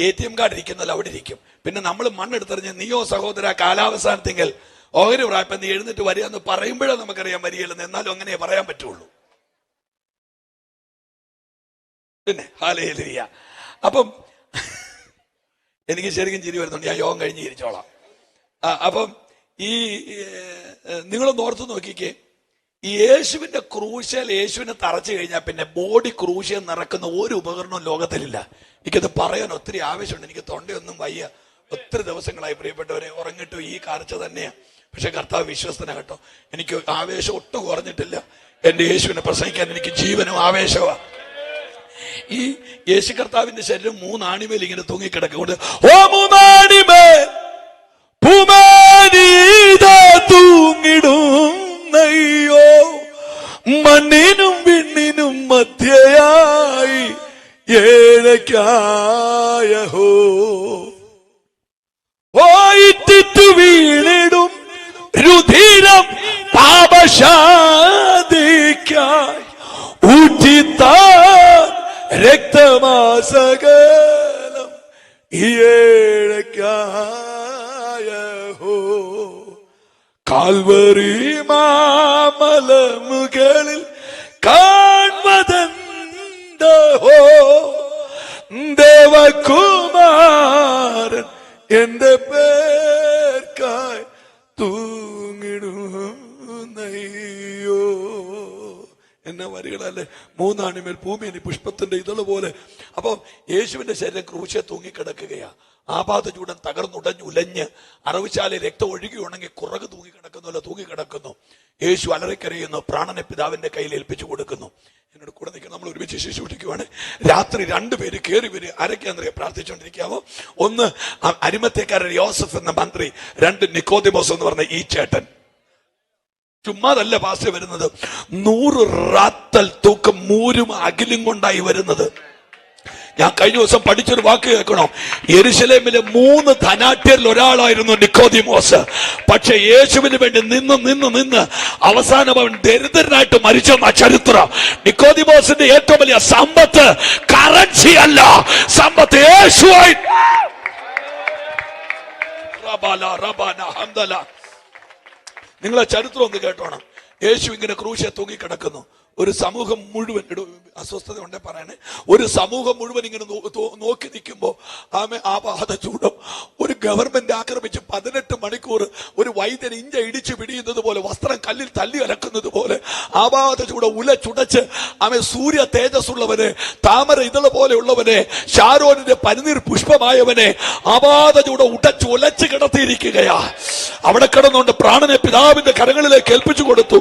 ATM കാർഡ് ഇരിക്കുന്നല്ലോ അവിടെ ഇരിക്കും. പിന്നെ നമ്മൾ മണ്ണെടുത്തെറിഞ്ഞ് നീയോ സഹോദര കാലാവസാനത്തെങ്കിൽ ഓഹരി പ്രായപ്പം നീ എഴുന്നിട്ട് വരിക എന്ന് പറയുമ്പോഴേ നമുക്കറിയാൻ വരികയില്ലെന്ന്. എന്നാലും അങ്ങനെ പറയാൻ പറ്റുള്ളൂ. പിന്നെ ഹല്ലേലൂയ. അപ്പം എനിക്ക് ശരിക്കും ചിരി വരുന്നുണ്ട്. ഞാൻ യോഗം കഴിഞ്ഞ് ചിരിച്ചോളാം. അപ്പം ഈ നിങ്ങളൊന്ന് ഓർത്ത് നോക്കിക്കേ, ഈ യേശുവിന്റെ ക്രൂശൽ യേശുവിനെ തറച്ചു കഴിഞ്ഞാൽ പിന്നെ ബോഡി ക്രൂശൽ നിറക്കുന്ന ഒരു ഉപകരണവും ലോകത്തിലില്ല. എനിക്കത് പറയാൻ ഒത്തിരി ആവശ്യമുണ്ട്. എനിക്ക് തൊണ്ടയൊന്നും വയ്യ. ഒത്തിരി ദിവസങ്ങളായി പ്രിയപ്പെട്ടവരെ ഉറങ്ങിട്ടു ഈ കാഴ്ച തന്നെയാണ്. പക്ഷെ കർത്താവ് വിശ്വസ്തനാ കേട്ടോ. എനിക്ക് ആവേശം ഒട്ടും കുറഞ്ഞിട്ടില്ല. എന്റെ യേശുവിനെ പ്രസംഗിക്കാൻ എനിക്ക് ജീവനും ആവേശമാണ്. ഈ യേശു കർത്താവിന്റെ ശരീരം 3 ആണിമേൽ ഇങ്ങനെ തൂങ്ങിക്കിടക്കുകൊണ്ട്, ഓ 3 ആണിമേൽ തൂങ്ങിടുന്നയ്യോ, മണ്ണിനും വിണ്ണിനും മധ്യയായി ഏഴയ്ക്കായഹോ, ഓ ഇറ്റിറ്റു വീണിടും രുധിരം പാപശാന്തിക്കായി ഊറ്റിത്താൻ രക്തമാസകലം ഏഴയ്ക്കായഹോ. കാൽവരി മാമലമുകളിൽ കാൺമതെന്തഹോ, ദേവകുമാരൻ എന്റെ പേർക്കായി തൂങ്ങിടുന്നയ്യോ. എന്നെ വരികളല്ലേ 3 ആണിമേൽ ഭൂമിയിൽ പുഷ്പത്തിന്റെ ഇതള് പോലെ. അപ്പം യേശുവിന്റെ ശരീരം ക്രൂശെ തൂങ്ങിക്കിടക്കുകയാ. ആപാത ചൂടൻ തകർന്നുടഞ്ഞുലഞ്ഞ് അറവുശാല രക്തം ഒഴുകി ഉണങ്ങി കുറക് തൂങ്ങിക്കിടക്കുന്നല്ലോ തൂങ്ങിക്കിടക്കുന്നു. യേശു അലറിക്കരയുന്നു, പ്രാണനെ പിതാവിന്റെ കയ്യിൽ ഏൽപ്പിച്ചു കൊടുക്കുന്നു. എന്നോട് കൂടെ നിൽക്കുന്ന നമ്മൾ ഒരുമിച്ച് ശുശ്രൂഷിക്കുവാണ്. രാത്രി 2 പേര് കയറി വരും. ആരൊക്കെയാണെന്നറിയാം പ്രാർത്ഥിച്ചുകൊണ്ടിരിക്കാമോ? ഒന്ന് അരിമത്തേക്കാരൻ യോസഫ് എന്ന മന്ത്രി, 2 നിക്കോദിമോസ് എന്ന് പറഞ്ഞ ഈ ചേട്ടൻ. ചുമ്മാതല്ല പാസ്റ്റർ വരുന്നത്, 100 റാത്തൽ തൂക്കം മൂരും അകിലും കൊണ്ടായി വരുന്നത്. ഞാൻ കഴിഞ്ഞ ദിവസം പഠിച്ചൊരു വാക്ക് കേൾക്കണം. യെരുശലേമിലെ 3 ധനാഢ്യരിൽ ഒരാളായിരുന്നു നിക്കോദിമോസ്. പക്ഷെ യേശുവിന് വേണ്ടി നിന്ന് അവസാനം അവൻ ദരിദ്രനായിട്ട് മരിച്ചെന്ന ചരിത്രം. നിക്കോദിമോസിന്റെ ഏറ്റവും വലിയ സമ്പത്ത് കറൻസി അല്ല, സമ്പത്ത് യേശുവായി. നിങ്ങളെ ചരിത്രം ഒന്ന് കേട്ടോണം. യേശു ഇങ്ങനെ ക്രൂശെ തൂങ്ങിക്കിടക്കുന്നു. ഒരു സമൂഹം മുഴുവൻ, അസ്വസ്ഥത ഉണ്ടേ പറയണേ, ഒരു സമൂഹം മുഴുവൻ ഇങ്ങനെ നോക്കി നിൽക്കുമ്പോ ആപാത ചൂടും ഒരു ഗവൺമെന്റ് ആക്രമിച്ച് 18 മണിക്കൂർ ഒരു വൈദ്യൻ ഇഞ്ച ഇടിച്ചു പിടിയുന്നത് പോലെ, വസ്ത്രം കല്ലിൽ തല്ലി അലക്കുന്നത് പോലെ ആപാത ചൂട ഉലച്ചുടച്ച് സൂര്യ തേജസ്സുള്ളവനെ, താമര ഇതള പോലെയുള്ളവനെ, ഷാരോനിന്റെ പനിനീർ പുഷ്പമായവനെ ആപാത ചൂട ഉടച്ച് ഉലച്ച് കിടത്തിയിരിക്കുകയാ. അവിടെ കിടന്നുകൊണ്ട് പ്രാണനെ പിതാവിന്റെ കരങ്ങളിലേക്ക് ഏൽപ്പിച്ചു കൊടുത്തു.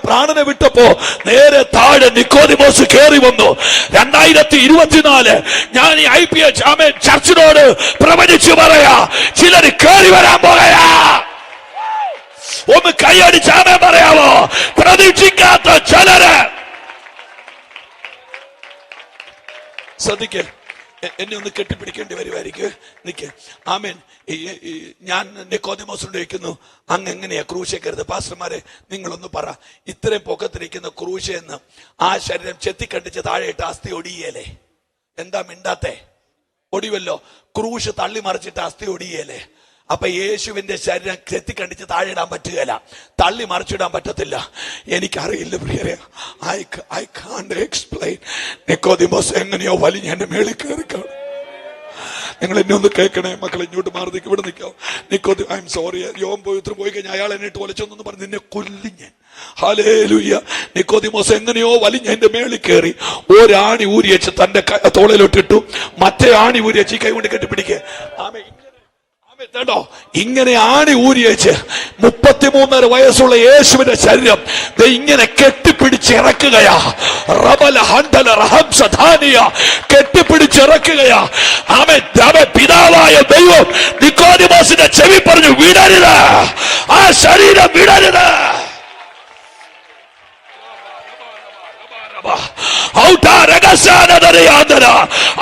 പ്രാണനെ വിട്ടപ്പോ നേരെ താഴെ നിക്കോദിമോസ് കയറി വന്നു. 2024 ഞാൻ ഈ IPH ചർച്ചിനോട് പ്രവചിച്ചു പറയാ, ചിലർ കയറി വരാൻ പോകയാ. ഒന്ന് കൈയടിച്ചാമേ പറയാമോ? പ്രതീക്ഷിക്കാത്ത ചിലര്. ശ്രദ്ധിക്കേ, എന്നെ ഒന്ന് കെട്ടിപ്പിടിക്കേണ്ടി വരുമായിരിക്കും. നിക്ക്. ആമേൻ. ഞാൻ നിക്കോദിമോസിനോട് ചോദിക്കുന്നു, അങ്ങ് എങ്ങനെയാ ക്രൂശെ കരുത്? പാസ്റ്റർമാരെ നിങ്ങളൊന്ന് പറ, ഇത്രയും പൊക്കത്തിരിക്കുന്ന ക്രൂശെന്ന് ആ ശരീരം ചെത്തിക്കണ്ടിച്ച് താഴെയിട്ട് അസ്ഥി ഒടിയേലേ? എന്താ മിണ്ടാത്തെ? ഒടിവല്ലോ. ക്രൂശ് തള്ളി മറിച്ചിട്ട് അസ്ഥി ഒടിയേലേ? അപ്പൊ യേശുവിന്റെ ശരീരം ചെത്തിക്കണ്ടിച്ച് താഴെ ഇടാൻ പറ്റുകയില്ല, തള്ളി മറിച്ചിടാൻ പറ്റത്തില്ല. എനിക്കറിയില്ല പ്രിയരെ, ഐ കാന്റ് എക്സ്പ്ലെയിൻ. നിക്കോദിമോസ് എങ്ങനെയോ വലിഞ്ഞ് എന്റെ മേളിൽ കയറി കാണും. നിങ്ങൾ എന്നെ ഒന്ന് കേൾക്കണേ മക്കളെ, ഇങ്ങോട്ട് മാറി നിൽക്കും, ഇവിടെ നിൽക്കാം. നിക്കോദി, ഐ എം സോറി, യോൻ പോയി കഴിഞ്ഞാൽ അയാൾ എന്നിട്ട് ഒലച്ചൊന്നു പറഞ്ഞ് നിന്നെ കൊല്ലും ഞാൻ. ഹല്ലേലൂയ. നിക്കോദിമോസ് എങ്ങനെയോ വലിഞ്ഞ് എന്റെ മേളിൽ കയറി ഒരാണി ഊരിയച്ച് തന്റെ തോളിലോട്ടിട്ടു, മറ്റേ ആണി ഊരിയച്ച് ഈ കൈ കൊണ്ട് കെട്ടിപ്പിടിക്കുക. ഇങ്ങനെ ആണി ഊരിയച്ച് 33.5 വയസ്സുള്ള യേശുവിന്റെ ശരീരം ഇങ്ങനെ കെട്ടിപ്പിടിച്ചിറക്കുകയാ. കെട്ടിപ്പിടിച്ചിറക്കുകയാ. പിതാവായ ദൈവം നിക്കോദിമോസിന്റെ ചെവി പറഞ്ഞു, വിടരുത്, ആ ശരീരം വിടരുത്.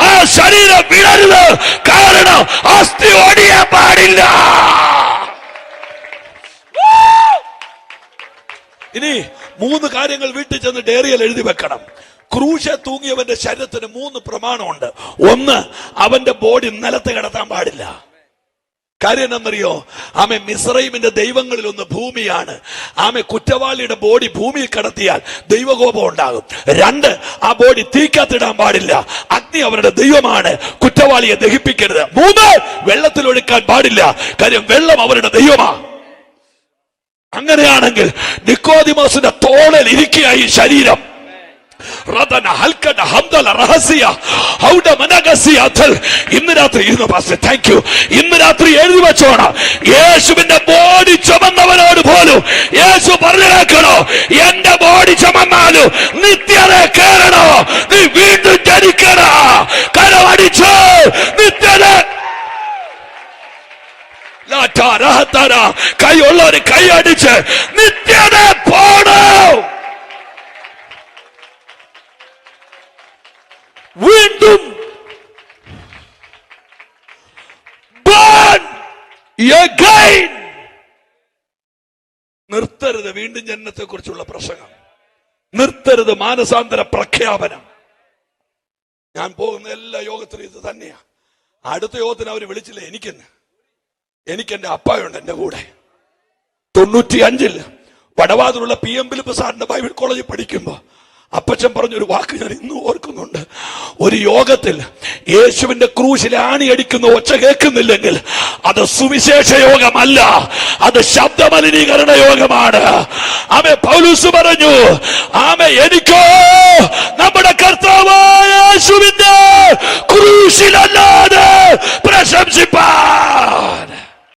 ആ ശരീരം വിടരുത്, കാരണം അസ്ഥി ഒടിയാൻ പാടില്ല. ഇനി 3 കാര്യങ്ങൾ വീട്ടിൽ ചെന്ന് ഡയറിയിൽ എഴുതി വെക്കണം. ക്രൂശെ തൂങ്ങിയവന്റെ ശരീരത്തിന് 3 പ്രമാണമുണ്ട്. 1, അവന്റെ ബോഡി നിലത്ത് കിടത്താൻ പാടില്ല. കാര്യം എന്നറിയോ? മിസ്രൈമിന്റെ ദൈവങ്ങളിൽ ഒന്ന് ഭൂമിയാണ്. കുറ്റവാളിയുടെ ബോഡി ഭൂമിയിൽ കടത്തിയാൽ ദൈവകോപം ഉണ്ടാകും. 2, ആ ബോഡി തീക്കത്തിടാൻ പാടില്ല. അഗ്നി അവരുടെ ദൈവമാണ്, കുറ്റവാളിയെ ദഹിപ്പിക്കരുത്. 3, വെള്ളത്തിൽ ഒഴുക്കാൻ പാടില്ല, കാര്യം വെള്ളം അവരുടെ ദൈവമാണ്. അങ്ങനെയാണെങ്കിൽ നിക്കോദിമോസിന്റെ തോളിൽ ഇരിക്കുക ഈ ശരീരം. ഇന്ന് രാത്രി ഇരുന്നു പാസ്റ്റർ, താങ്ക് യു. ഇന്ന് രാത്രി എഴുതി വെച്ചോണം, യേശുവിന്റെ ബോഡി ചുമന്നവനോട് പോലും യേശു പറഞ്ഞു കേൾക്കണോ, എന്റെ ബോഡി ചുമന്നാലും നിത്യത കേറണോ, നീ വീണ്ടും ജനിക്കണ, കരമടിച്ചോ നിത്യത. കൈയുള്ളവര് കൈയടിച്ച് നിത്യത പോണോ. വീണ്ടും നിർത്തരുത് വീണ്ടും ജനനത്തെ കുറിച്ചുള്ള പ്രസംഗം, നിർത്തരുത് മാനസാന്തര പ്രഖ്യാപനം. ഞാൻ പോകുന്ന എല്ലാ യോഗത്തിലും ഇത് തന്നെയാ. അടുത്ത യോഗത്തിന് അവര് വിളിച്ചില്ല. എനിക്കെന്റെ അപ്പായുണ്ട് എന്റെ കൂടെ. 95 വടവാതിലുള്ള PM ഫിലിപ്പ് സാറിന്റെ ബൈബിൾ കോളേജിൽ പഠിക്കുമ്പോ അപ്പച്ചൻ പറഞ്ഞൊരു വാക്ക് ഞാൻ ഇന്നും ഓർക്കുന്നുണ്ട്. ഒരു യോഗത്തിൽ യേശുവിന്റെ ക്രൂശിൽ ആണിയടിക്കുന്ന ഒച്ച കേൾക്കുന്നില്ലെങ്കിൽ അത് സുവിശേഷ യോഗമല്ല, അത് ശബ്ദമലിനീകരണ യോഗമാണ്. പൗലോസ് പറഞ്ഞു, എനിക്കോ നമ്മുടെ കർത്താവായ യേശുവിന്റെ ക്രൂശിലല്ലാതെ പ്രശംസിപ്പാൻ